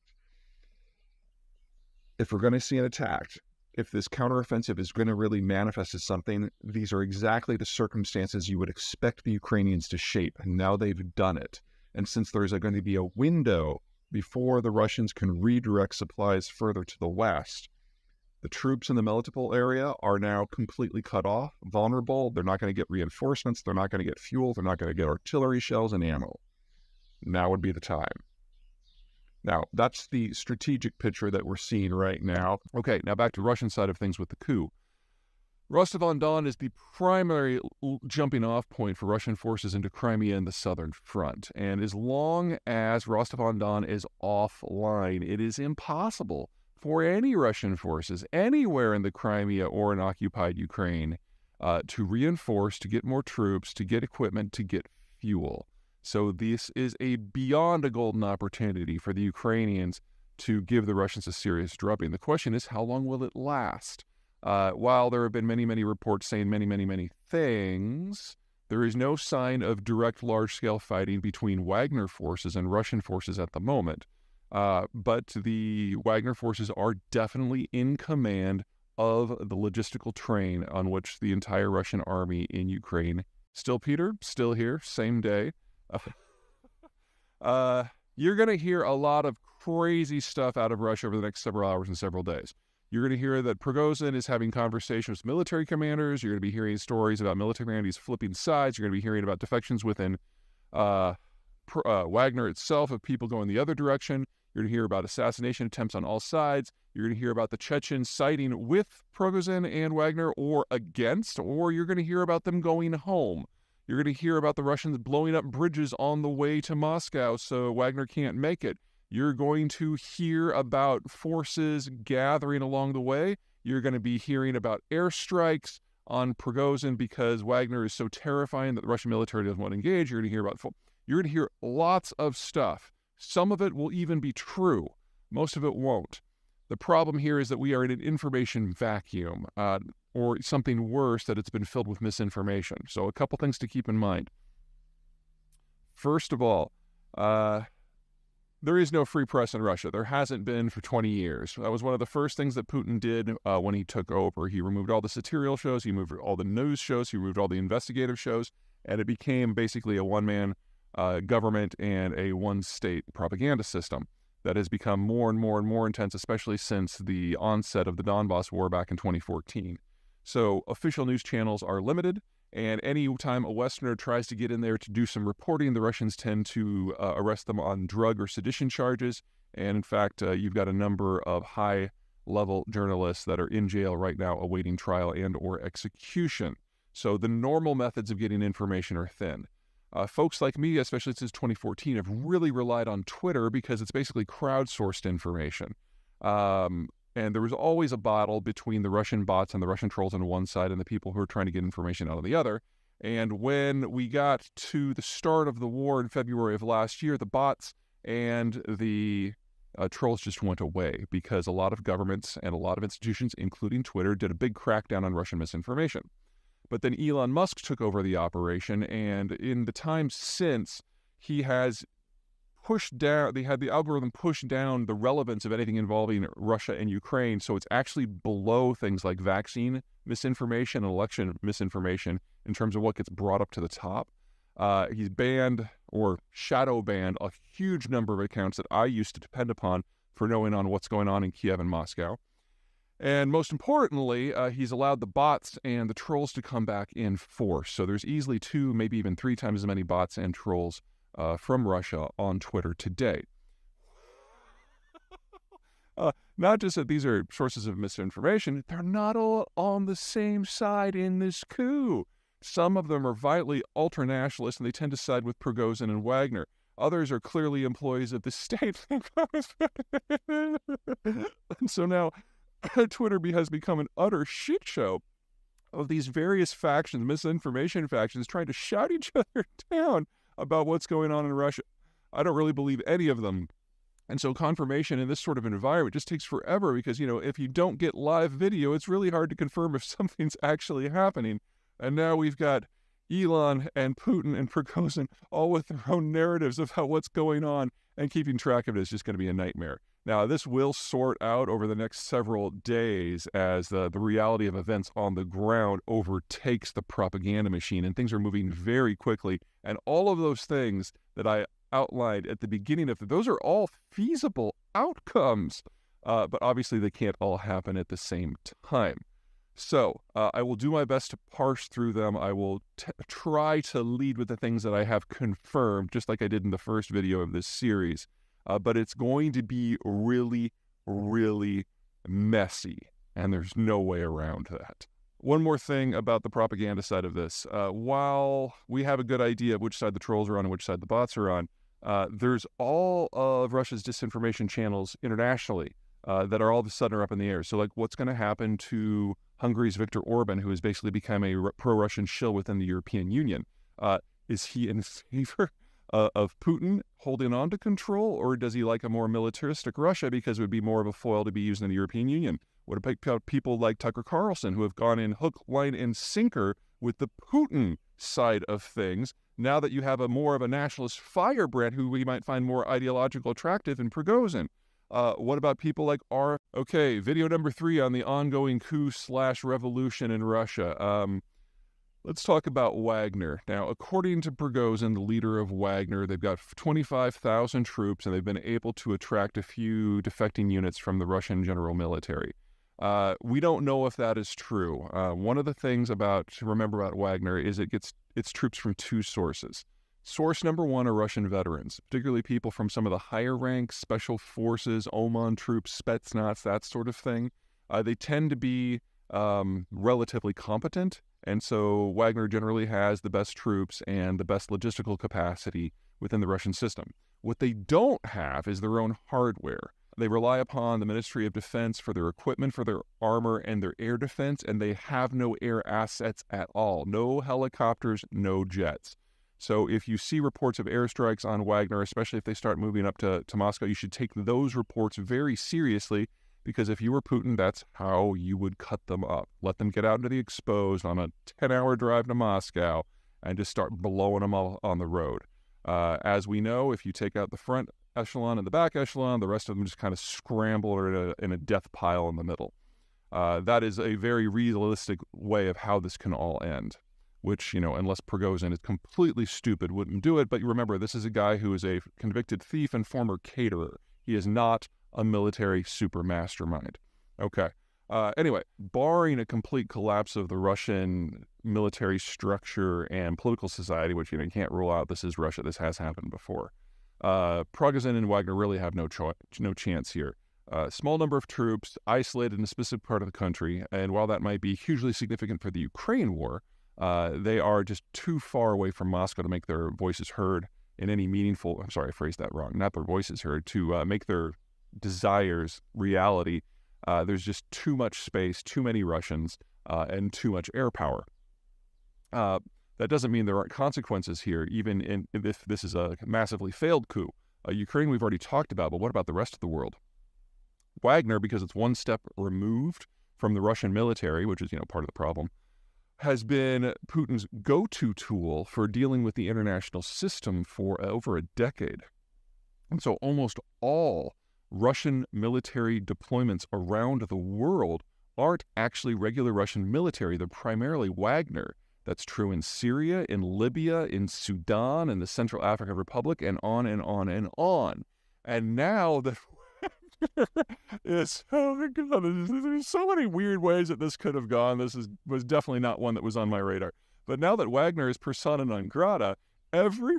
If we're going to see an attack, if this counteroffensive is going to really manifest as something, these are exactly the circumstances you would expect the Ukrainians to shape, and now they've done it. And since there's going to be a window before the Russians can redirect supplies further to the west, the troops in the Melitopol area are now completely cut off, vulnerable. They're not going to get reinforcements. They're not going to get fuel. They're not going to get artillery shells and ammo. Now would be the time. Now, that's the strategic picture that we're seeing right now. Okay, now back to Russian side of things with the coup. Rostov-on-Don is the primary jumping off point for Russian forces into Crimea and the southern front. And as long as Rostov-on-Don is offline, it is impossible for any Russian forces anywhere in the Crimea or in occupied Ukraine to reinforce, to get more troops, to get equipment, to get fuel. So this is beyond a golden opportunity for the Ukrainians to give the Russians a serious drubbing. The question is, how long will it last? While there have been many, many reports saying many, many, many things, there is no sign of direct large-scale fighting between Wagner forces and Russian forces at the moment. But the Wagner forces are definitely in command of the logistical train on which the entire Russian army in Ukraine. Still Peter, still here, same day. You're going to hear a lot of crazy stuff out of Russia over the next several hours and several days. You're going to hear that Prigozhin is having conversations with military commanders. You're going to be hearing stories about military commanders flipping sides. You're going to be hearing about defections within Wagner itself, of people going the other direction. You're going to hear about assassination attempts on all sides. You're going to hear about the Chechens siding with Prigozhin and Wagner or against, or you're going to hear about them going home. You're going to hear about the Russians blowing up bridges on the way to Moscow so Wagner can't make it. You're going to hear about forces gathering along the way. You're going to be hearing about airstrikes on Prigozhin because Wagner is so terrifying that the Russian military doesn't want to engage. You're going to hear lots of stuff. Some of it will even be true. Most of it won't. The problem here is that we are in an information vacuum, or something worse, that it's been filled with misinformation. So a couple things to keep in mind. First of all, there is no free press in Russia. There hasn't been for 20 years. That was one of the first things that Putin did when he took over. He removed all the satirical shows, he removed all the news shows, he removed all the investigative shows, and it became basically a one-man government and a one-state propaganda system that has become more and more and more intense, especially since the onset of the Donbass war back in 2014. So official news channels are limited, and any time a Westerner tries to get in there to do some reporting, the Russians tend to arrest them on drug or sedition charges. And in fact, you've got a number of high-level journalists that are in jail right now awaiting trial and or execution. So the normal methods of getting information are thin. Folks like me, especially since 2014, have really relied on Twitter because it's basically crowdsourced information. And there was always a battle between the Russian bots and the Russian trolls on one side and the people who are trying to get information out on the other. And when we got to the start of the war in February of last year, the bots and the trolls just went away because a lot of governments and a lot of institutions, including Twitter, did a big crackdown on Russian misinformation. But then Elon Musk took over the operation, and in the time since, he has pushed down, they had the algorithm push down the relevance of anything involving Russia and Ukraine, so it's actually below things like vaccine misinformation and election misinformation in terms of what gets brought up to the top. He's banned or shadow banned a huge number of accounts that I used to depend upon for knowing on what's going on in Kiev and Moscow. And most importantly, he's allowed the bots and the trolls to come back in force. So there's easily 2, maybe even 3 times as many bots and trolls from Russia on Twitter today. Not just that these are sources of misinformation, they're not all on the same side in this coup. Some of them are violently ultranationalist, and they tend to side with Prigozhin and Wagner. Others are clearly employees of the state. And so now Twitter has become an utter shit show of these various factions, misinformation factions, trying to shout each other down about what's going on in Russia. I don't really believe any of them. And so confirmation in this sort of environment just takes forever because, if you don't get live video, it's really hard to confirm if something's actually happening. And now we've got Elon and Putin and Prigozhin all with their own narratives of what's going on, and keeping track of it is just going to be a nightmare. Now, this will sort out over the next several days as the reality of events on the ground overtakes the propaganda machine, and things are moving very quickly. And all of those things that I outlined at the beginning of those are all feasible outcomes, but obviously they can't all happen at the same time. So I will do my best to parse through them. I will try to lead with the things that I have confirmed, just like I did in the first video of this series. But it's going to be really, really messy, and there's no way around that. One more thing about the propaganda side of this. While we have a good idea of which side the trolls are on and which side the bots are on, there's all of Russia's disinformation channels internationally that are all of a sudden up in the air. So, like, what's going to happen to Hungary's Viktor Orban, who has basically become a pro-Russian shill within the European Union? Is he in favor of Putin holding on to control, or does he like a more militaristic Russia because it would be more of a foil to be used in the European Union? What about people like Tucker Carlson, who have gone in hook, line, and sinker with the Putin side of things, now that you have more of a nationalist firebrand who we might find more ideological attractive in Prigozhin? What about people like Okay, video number 3 on the ongoing coup/revolution in Russia. Let's talk about Wagner. Now, according to Prigozhin, the leader of Wagner, they've got 25,000 troops, and they've been able to attract a few defecting units from the Russian general military. We don't know if that is true. One of the things to remember about Wagner is it gets its troops from 2 sources. Source number 1 are Russian veterans, particularly people from some of the higher ranks, special forces, Oman troops, Spetsnaz, that sort of thing. They tend to be relatively competent, and so Wagner generally has the best troops and the best logistical capacity within the Russian system. What they don't have is their own hardware. They rely upon the Ministry of Defense for their equipment, for their armor, and their air defense, and they have no air assets at all. No helicopters, no jets. So if you see reports of airstrikes on Wagner, especially if they start moving up to Moscow, you should take those reports very seriously, because if you were Putin, that's how you would cut them up. Let them get out into the exposed on a 10-hour drive to Moscow and just start blowing them all on the road. As we know, if you take out the front echelon and the back echelon, the rest of them just kind of scramble in a death pile in the middle. That is a very realistic way of how this can all end, which, unless Prigozhin is completely stupid, wouldn't do it. But you remember, this is a guy who is a convicted thief and former caterer. He is not a military super mastermind. Okay. Anyway, barring a complete collapse of the Russian military structure and political society, which you can't rule out, this is Russia, this has happened before. Prigozhin and Wagner really have no chance here. Small number of troops, isolated in a specific part of the country, and while that might be hugely significant for the Ukraine war, they are just too far away from Moscow to make their voices heard in any meaningful, I'm sorry, I phrased that wrong, not their voices heard, to make their desires reality. There's just too much space, too many Russians, and too much air power. That doesn't mean there aren't consequences here, even if this is a massively failed coup. Ukraine we've already talked about, but what about the rest of the world? Wagner, because it's one step removed from the Russian military, which is, part of the problem, has been Putin's go-to tool for dealing with the international system for over a decade. And so almost all Russian military deployments around the world aren't actually regular Russian military. They're primarily Wagner. That's true in Syria, in Libya, in Sudan, in the Central African Republic, and on and on and on. And now that oh my God, there's so many weird ways that this could have gone. This was definitely not one that was on my radar. But now that Wagner is persona non grata, every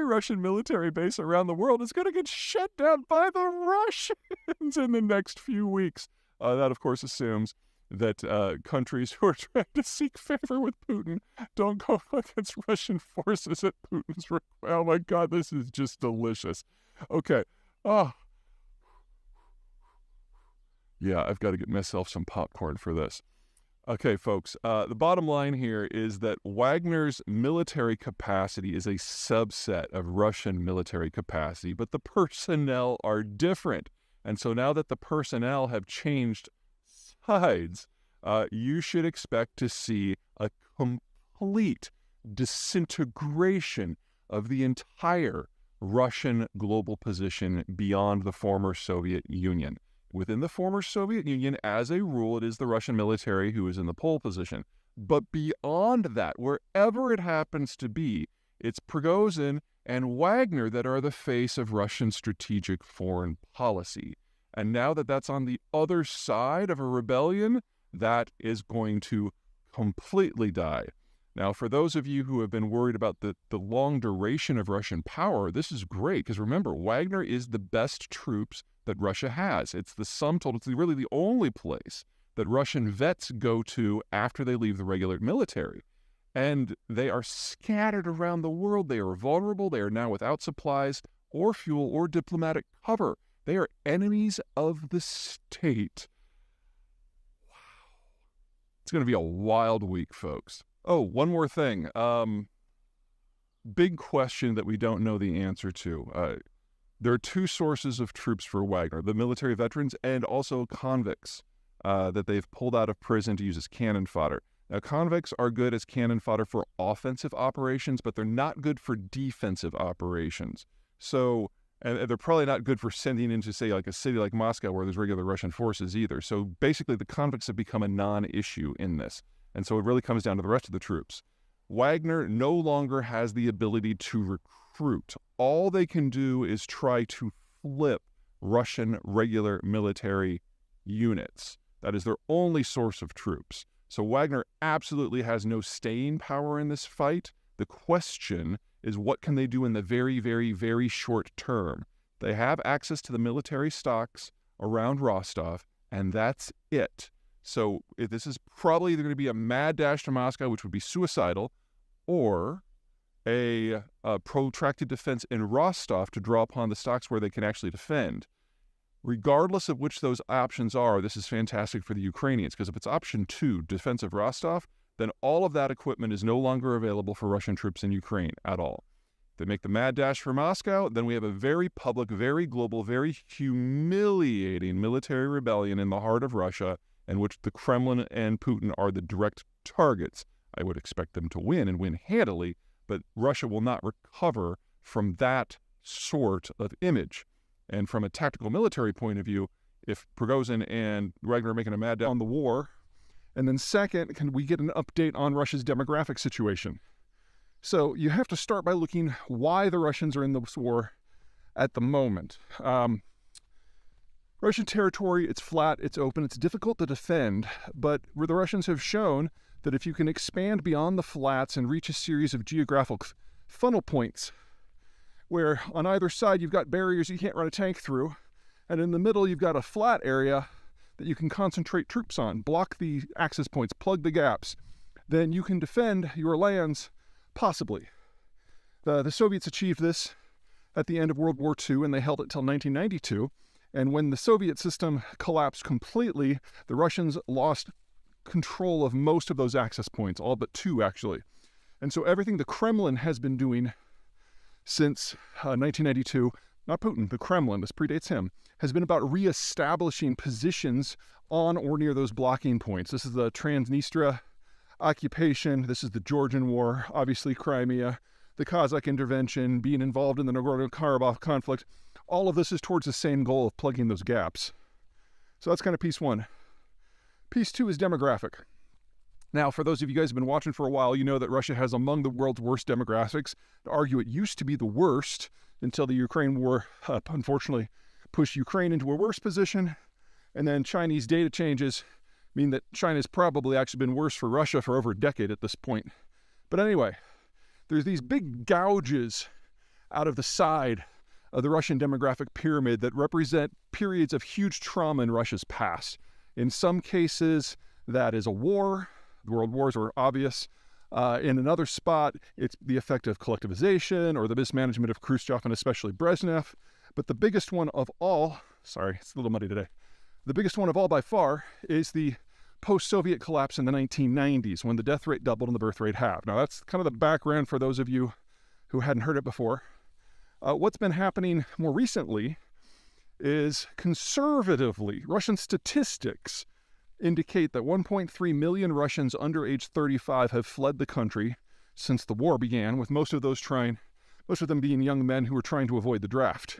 Russian military base around the world is going to get shut down by the Russians in the next few weeks. That, of course, assumes that countries who are trying to seek favor with Putin don't go against Russian forces at Putin's request. Oh my God, this is just delicious. Okay. Yeah, I've got to get myself some popcorn for this. Okay, folks, the bottom line here is that Wagner's military capacity is a subset of Russian military capacity, but the personnel are different. And so now that the personnel have changed sides, you should expect to see a complete disintegration of the entire Russian global position beyond the former Soviet Union. Within the former Soviet Union, as a rule, it is the Russian military who is in the pole position. But beyond that, wherever it happens to be, it's Prigozhin and Wagner that are the face of Russian strategic foreign policy. And now that that's on the other side of a rebellion, that is going to completely die. Now, for those of you who have been worried about the long duration of Russian power, this is great, because remember, Wagner is the best troops that Russia has. It's the sum total. It's really the only place that Russian vets go to after they leave the regular military. And they are scattered around the world. They are vulnerable. They are now without supplies or fuel or diplomatic cover. They are enemies of the state. Wow. It's going to be a wild week, folks. Oh, one more thing. Big question that we don't know the answer to. There are two sources of troops for Wagner, the military veterans and also convicts that they've pulled out of prison to use as cannon fodder. Now, convicts are good as cannon fodder for offensive operations, but they're not good for defensive operations. So, and they're probably not good for sending into, say, like a city like Moscow where there's regular Russian forces either. So basically, the convicts have become a non-issue in this. And so it really comes down to the rest of the troops. Wagner no longer has the ability to recruit. All they can do is try to flip Russian regular military units. That is their only source of troops. So Wagner absolutely has no staying power in this fight. The question is, what can they do in the very, very, very short term? They have access to the military stocks around Rostov, and that's it. So this is probably either going to be a mad dash to Moscow, which would be suicidal, or a protracted defense in Rostov to draw upon the stocks where they can actually defend. Regardless of which those options are, this is fantastic for the Ukrainians, because if it's option 2, defense of Rostov, then all of that equipment is no longer available for Russian troops in Ukraine at all. If they make the mad dash for Moscow, then we have a very public, very global, very humiliating military rebellion in the heart of Russia, in which the Kremlin and Putin are the direct targets. I would expect them to win and win handily, but Russia will not recover from that sort of image. And from a tactical military point of view, if Prigozhin and Wagner are making a mad dash on the war, and then second, can we get an update on Russia's demographic situation? So you have to start by looking why the Russians are in this war at the moment. Russian territory, it's flat, it's open, it's difficult to defend, but where the Russians have shown that if you can expand beyond the flats and reach a series of geographic funnel points, where on either side you've got barriers you can't run a tank through, and in the middle you've got a flat area that you can concentrate troops on, block the access points, plug the gaps, then you can defend your lands, possibly. The Soviets achieved this at the end of World War II, and they held it till 1992. And when the Soviet system collapsed completely, the Russians lost control of most of those access points, all but 2 actually. And so everything the Kremlin has been doing since 1992, not Putin, the Kremlin, this predates him, has been about reestablishing positions on or near those blocking points. This is the Transnistria occupation, this is the Georgian War, obviously Crimea, the Kazakh intervention, being involved in the Nagorno-Karabakh conflict. All of this is towards the same goal of plugging those gaps. So that's kind of piece 1. Piece 2 is demographic. Now, for those of you guys who have been watching for a while, you know that Russia has among the world's worst demographics. To argue it used to be the worst until the Ukraine war, unfortunately, pushed Ukraine into a worse position. And then Chinese data changes mean that China's probably actually been worse for Russia for over a decade at this point. But anyway, there's these big gouges out of the side of the Russian demographic pyramid that represent periods of huge trauma in Russia's past. In some cases, that is a war. The world wars are obvious. In another spot, it's the effect of collectivization or the mismanagement of Khrushchev and especially Brezhnev. But the biggest one of all, sorry, it's a little muddy today. The biggest one of all by far is the post-Soviet collapse in the 1990s when the death rate doubled and the birth rate halved. Now that's kind of the background for those of you who hadn't heard it before. What's been happening more recently is conservatively, Russian statistics indicate that 1.3 million Russians under age 35 have fled the country since the war began, with most of them being young men who were trying to avoid the draft.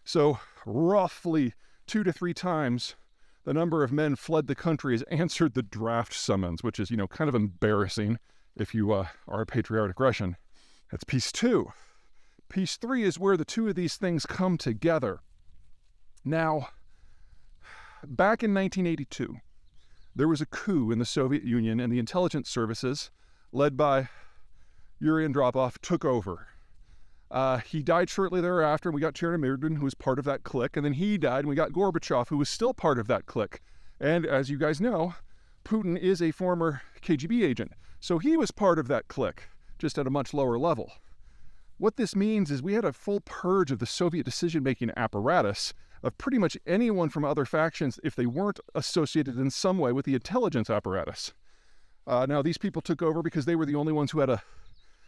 So roughly 2 to 3 times the number of men fled the country has answered the draft summons, which is, kind of embarrassing if you are a patriotic Russian. That's piece 2. Piece 3 is where the 2 of these things come together. Now, back in 1982, there was a coup in the Soviet Union, and the intelligence services, led by Yuri Andropov, took over. He died shortly thereafter, and we got Chernomyrdin, who was part of that clique, and then he died, and we got Gorbachev, who was still part of that clique. And as you guys know, Putin is a former KGB agent, so he was part of that clique, just at a much lower level. What this means is we had a full purge of the Soviet decision-making apparatus of pretty much anyone from other factions if they weren't associated in some way with the intelligence apparatus. Now, these people took over because they were the only ones who had a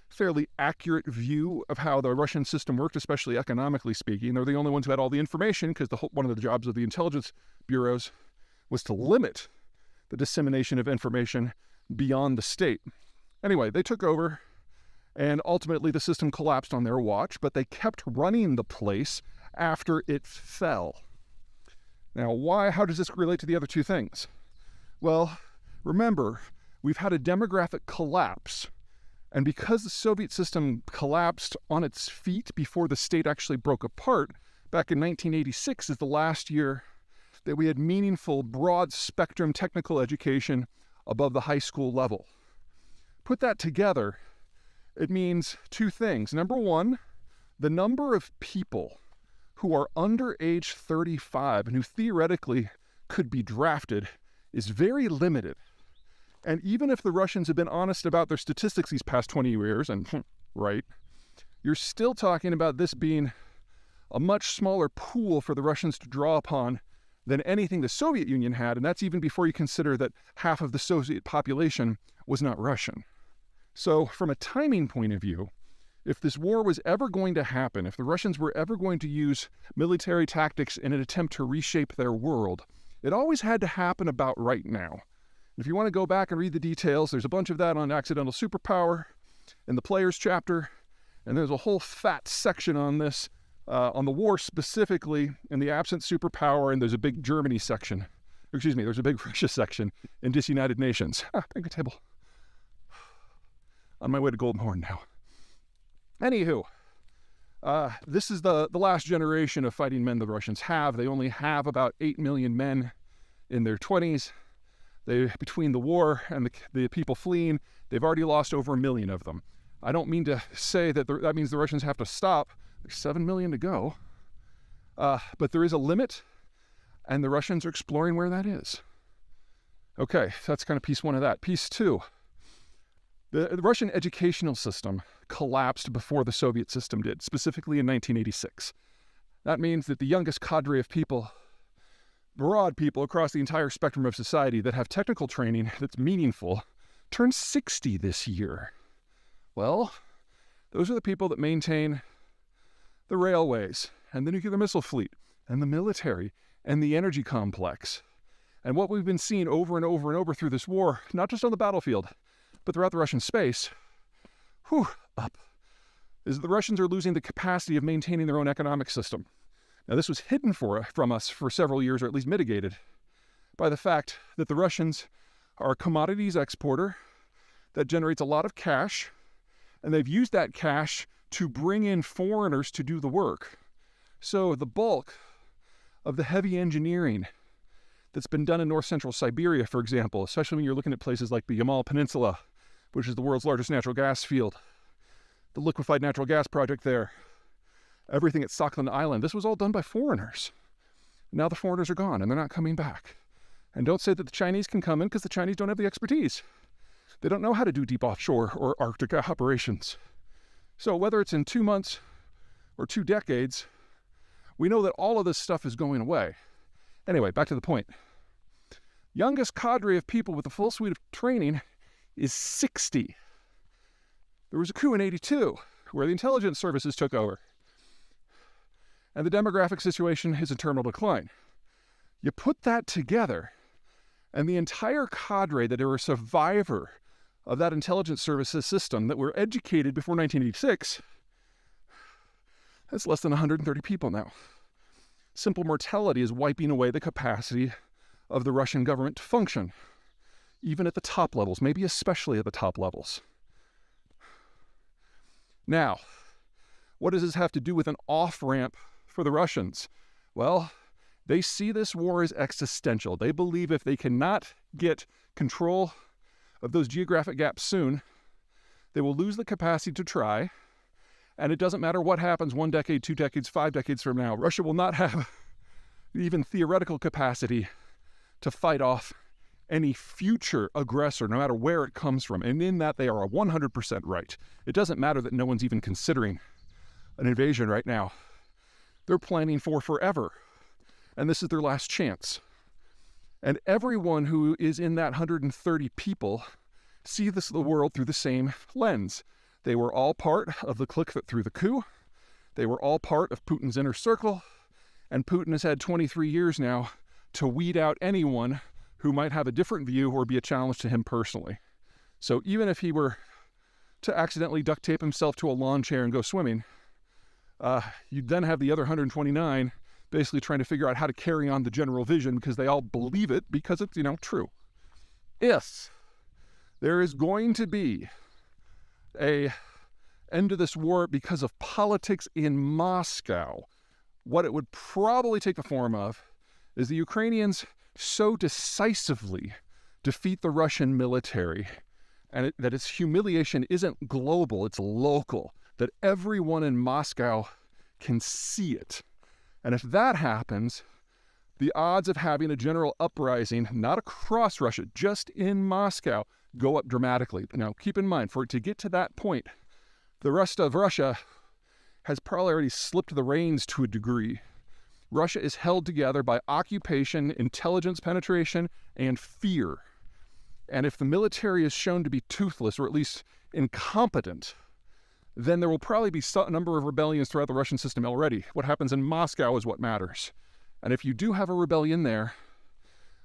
fairly accurate view of how the Russian system worked, especially economically speaking. They're the only ones who had all the information because one of the jobs of the intelligence bureaus was to limit the dissemination of information beyond the state. Anyway, they took over. And ultimately, the system collapsed on their watch, but they kept running the place after it fell. Now, how does this relate to the other 2 things? Well, remember, we've had a demographic collapse. And because the Soviet system collapsed on its feet before the state actually broke apart, back in 1986 is the last year that we had meaningful, broad-spectrum technical education above the high school level. Put that together, it means 2 things. Number 1, the number of people who are under age 35 and who theoretically could be drafted is very limited. And even if the Russians have been honest about their statistics these past 20 years, and right? You're still talking about this being a much smaller pool for the Russians to draw upon than anything the Soviet Union had, and that's even before you consider that half of the Soviet population was not Russian. So from a timing point of view, if this war was ever going to happen, if the Russians were ever going to use military tactics in an attempt to reshape their world, it always had to happen about right now. If you want to go back and read the details, there's a bunch of that on accidental superpower in the players chapter, and there's a whole fat section on this, on the war specifically, in the absent superpower, and there's a big Germany section. Excuse me, there's a big Russia section in Disunited Nations. Picnic table. On my way to Golden Horn now. Anywho, this is the last generation of fighting men the Russians have. They only have about 8 million men in their 20s. Between the war and the people fleeing, they've already lost over 1 million of them. I don't mean to say that that means the Russians have to stop. There's 7 million to go. But there is a limit, and the Russians are exploring where that is. Okay, so that's kind of piece one of that. Piece two, the Russian educational system collapsed before the Soviet system did, specifically in 1986. That means that the youngest cadre of people, broad people across the entire spectrum of society that have technical training that's meaningful, turn 60 this year. Well, those are the people that maintain the railways and the nuclear missile fleet and the military and the energy complex. And what we've been seeing over and over and over through this war, not just on the battlefield, but throughout the Russian space, is that the Russians are losing the capacity of maintaining their own economic system. Now, this was hidden from us for several years, or at least mitigated, by the fact that the Russians are a commodities exporter that generates a lot of cash, and they've used that cash to bring in foreigners to do the work. So the bulk of the heavy engineering that's been done in north-central Siberia, for example, especially when you're looking at places like the Yamal Peninsula, which is the world's largest natural gas field, the liquefied natural gas project there, everything at Sakhalin Island, this was all done by foreigners. Now the foreigners are gone, and they're not coming back. And don't say that the Chinese can come in, because the Chinese don't have the expertise. They don't know how to do deep offshore or Arctic operations. So whether it's in 2 months or 2 decades, we know that all of this stuff is going away. Anyway, back to the point. Youngest cadre of people with a full suite of training is 60. There was a coup in 82 where the intelligence services took over. And the demographic situation is in terminal decline. You put that together, and the entire cadre that are a survivor of that intelligence services system that were educated before 1986, that's less than 130 people now. Simple mortality is wiping away the capacity of the Russian government to function, even at the top levels, maybe especially at the top levels. Now, what does this have to do with an off-ramp for the Russians? Well, they see this war as existential. They believe if they cannot get control of those geographic gaps soon, they will lose the capacity to try. And it doesn't matter what happens 1 decade, 2 decades, 5 decades from now. Russia will not have even theoretical capacity to fight off any future aggressor, no matter where it comes from. And in that, they are 100% right. It doesn't matter that no one's even considering an invasion right now. They're planning for forever. And this is their last chance. And everyone who is in that 130 people see the world through the same lens. They were all part of the clique that threw the coup. They were all part of Putin's inner circle. And Putin has had 23 years now to weed out anyone who might have a different view or be a challenge to him personally. So even if he were to accidentally duct tape himself to a lawn chair and go swimming, you'd then have the other 129 basically trying to figure out how to carry on the general vision because they all believe it because it's, true. If there is going to be a end to this war because of politics in Moscow, what it would probably take the form of is the Ukrainians so decisively defeat the Russian military and that its humiliation isn't global, it's local, that everyone in Moscow can see it. And if that happens, the odds of having a general uprising, not across Russia, just in Moscow, go up dramatically. Now, keep in mind, for it to get to that point, The rest of Russia has probably already slipped the reins to a degree. Russia is held together by occupation, intelligence penetration, and fear. And if the military is shown to be toothless, or at least incompetent, then there will probably be a number of rebellions throughout the Russian system already. What happens in Moscow is what matters. And if you do have a rebellion there,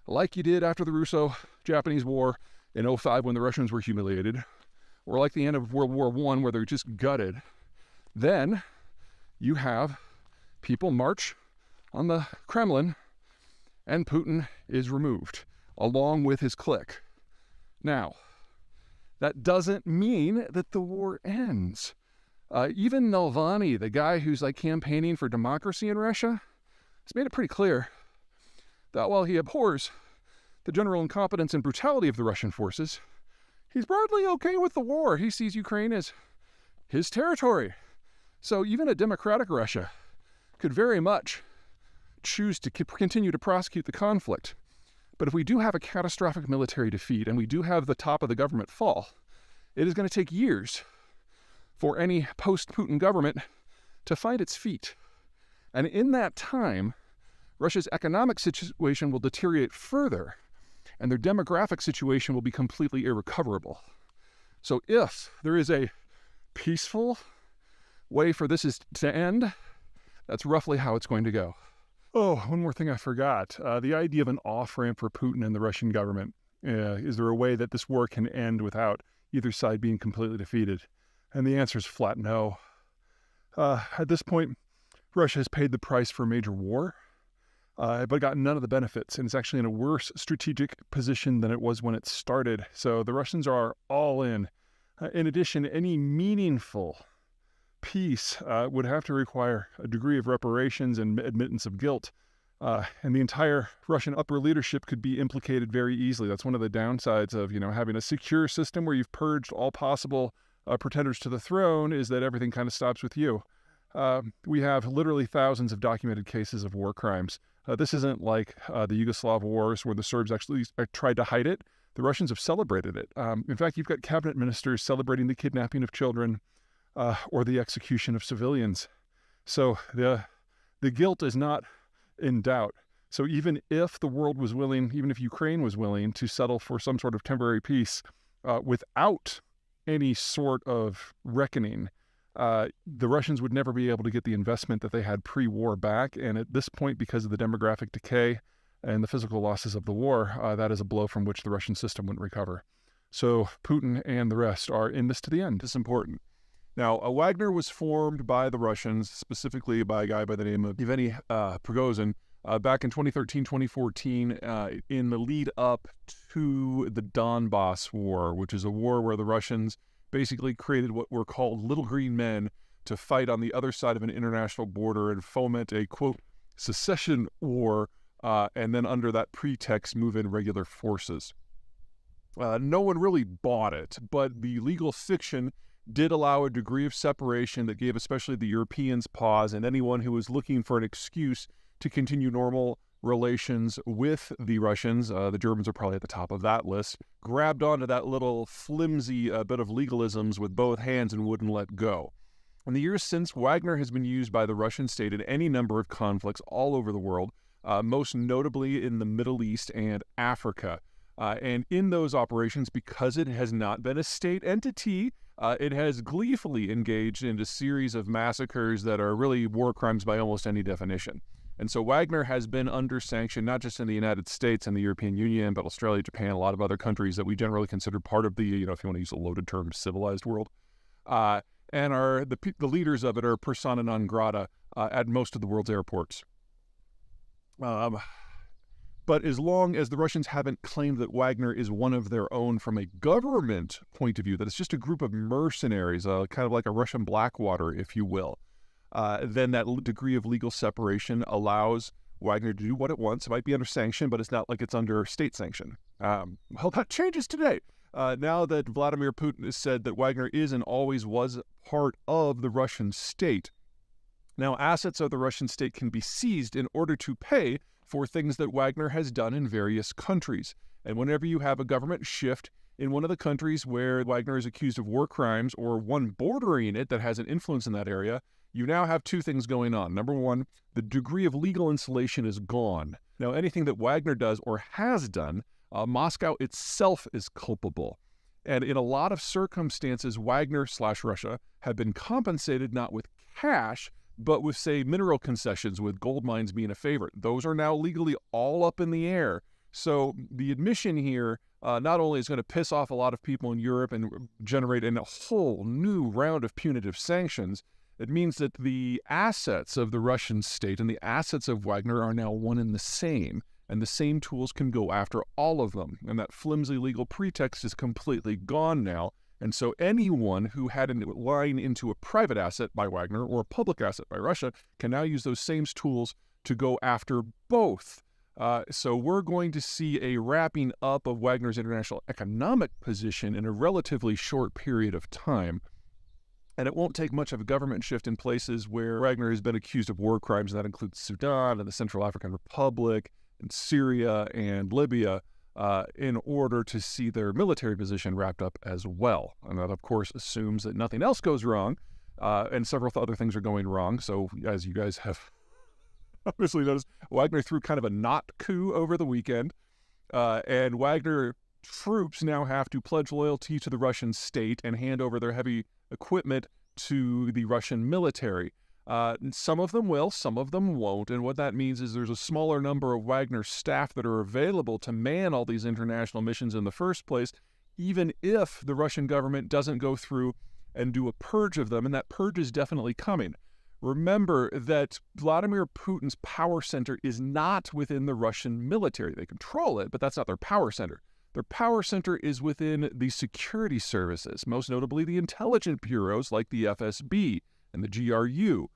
like you did after the Russo-Japanese War in 2005 when the Russians were humiliated, or like the end of World War I where they're just gutted, then you have people march on the Kremlin and Putin is removed, along with his clique. Now, that doesn't mean that the war ends. Even Navalny, the guy who's like campaigning for democracy in Russia, has made it pretty clear that while he abhors the general incompetence and brutality of the Russian forces, he's broadly okay with the war. He sees Ukraine as his territory. So even a democratic Russia could very much choose to continue to prosecute the conflict. But if we do have a catastrophic military defeat and we do have the top of the government fall, it is going to take years for any post-Putin government to find its feet. And in that time, Russia's economic situation will deteriorate further, and their demographic situation will be completely irrecoverable. So if there is a peaceful way for this to end, that's roughly how it's going to go. Oh, one more thing I forgot. The idea of an off-ramp for Putin and the Russian government. Is there a way that this war can end without either side being completely defeated? And the answer is flat no. At this point, Russia has paid the price for a major war, but got none of the benefits, and it's actually in a worse strategic position than it was when it started. So the Russians are all in. In addition, any meaningful peace would have to require a degree of reparations and admittance of guilt. And the entire Russian upper leadership could be implicated very easily. That's one of the downsides of, having a secure system where you've purged all possible pretenders to the throne, is that everything kind of stops with you. We have literally thousands of documented cases of war crimes. This isn't like the Yugoslav wars where the Serbs actually tried to hide it. The Russians have celebrated it. In fact, you've got cabinet ministers celebrating the kidnapping of children or the execution of civilians. So the guilt is not in doubt. So even if the world was willing, even if Ukraine was willing to settle for some sort of temporary peace without any sort of reckoning, the Russians would never be able to get the investment that they had pre-war back. And at this point, because of the demographic decay and the physical losses of the war, that is a blow from which the Russian system wouldn't recover. So Putin and the rest are in this to the end. It's important. Now, Wagner was formed by the Russians, specifically by a guy by the name of Yevgeny Prigozhin, back in 2013, 2014, in the lead up to the Donbass War, which is a war where the Russians basically created what were called little green men to fight on the other side of an international border and foment a, quote, secession war, and then under that pretext move in regular forces. No one really bought it, but the legal fiction did allow a degree of separation that gave especially the Europeans pause, and anyone who was looking for an excuse to continue normal relations with the Russians, the Germans are probably at the top of that list, grabbed onto that little flimsy bit of legalisms with both hands and wouldn't let go. In the years since, Wagner has been used by the Russian state in any number of conflicts all over the world, most notably in the Middle East and Africa. And in those operations, because it has not been a state entity, it has gleefully engaged in a series of massacres that are really war crimes by almost any definition. And so Wagner has been under sanction, not just in the United States and the European Union, but Australia, Japan, a lot of other countries that we generally consider part of the, if you want to use a loaded term, civilized world. And the leaders of it are persona non grata at most of the world's airports. But as long as the Russians haven't claimed that Wagner is one of their own from a government point of view, that it's just a group of mercenaries, kind of like a Russian Blackwater, if you will, then that degree of legal separation allows Wagner to do what it wants. It might be under sanction, but it's not like it's under state sanction. Well, that changes today. Now that Vladimir Putin has said that Wagner is and always was part of the Russian state, now assets of the Russian state can be seized in order to pay for things that Wagner has done in various countries. And whenever you have a government shift in one of the countries where Wagner is accused of war crimes, or one bordering it that has an influence in that area, you now have two things going on. Number one, the degree of legal insulation is gone. Now, anything that Wagner does or has done, Moscow itself is culpable. And in a lot of circumstances, Wagner/Russia have been compensated not with cash, but with, say, mineral concessions, with gold mines being a favorite. Those are now legally all up in the air. So the admission here not only is going to piss off a lot of people in Europe and generate a whole new round of punitive sanctions, it means that the assets of the Russian state and the assets of Wagner are now one and the same. And the same tools can go after all of them. And that flimsy legal pretext is completely gone now. And so anyone who had a line into a private asset by Wagner or a public asset by Russia can now use those same tools to go after both. So we're going to see a wrapping up of Wagner's international economic position in a relatively short period of time. And it won't take much of a government shift in places where Wagner has been accused of war crimes, and that includes Sudan and the Central African Republic, and Syria and Libya, in order to see their military position wrapped up as well. And that, of course, assumes that nothing else goes wrong, and several other things are going wrong. So, as you guys have obviously noticed, Wagner threw kind of a not coup over the weekend, and Wagner troops now have to pledge loyalty to the Russian state and hand over their heavy equipment to the Russian military. Some of them will, some of them won't. And what that means is there's a smaller number of Wagner staff that are available to man all these international missions in the first place, even if the Russian government doesn't go through and do a purge of them. And that purge is definitely coming. Remember that Vladimir Putin's power center is not within the Russian military. They control it, but that's not their power center. Their power center is within the security services, most notably the intelligence bureaus like the FSB and the GRU.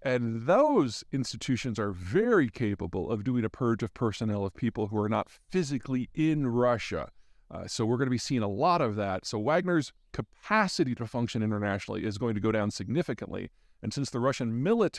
And those institutions are very capable of doing a purge of personnel of people who are not physically in Russia. So we're going to be seeing a lot of that. So Wagner's capacity to function internationally is going to go down significantly. And since the Russian military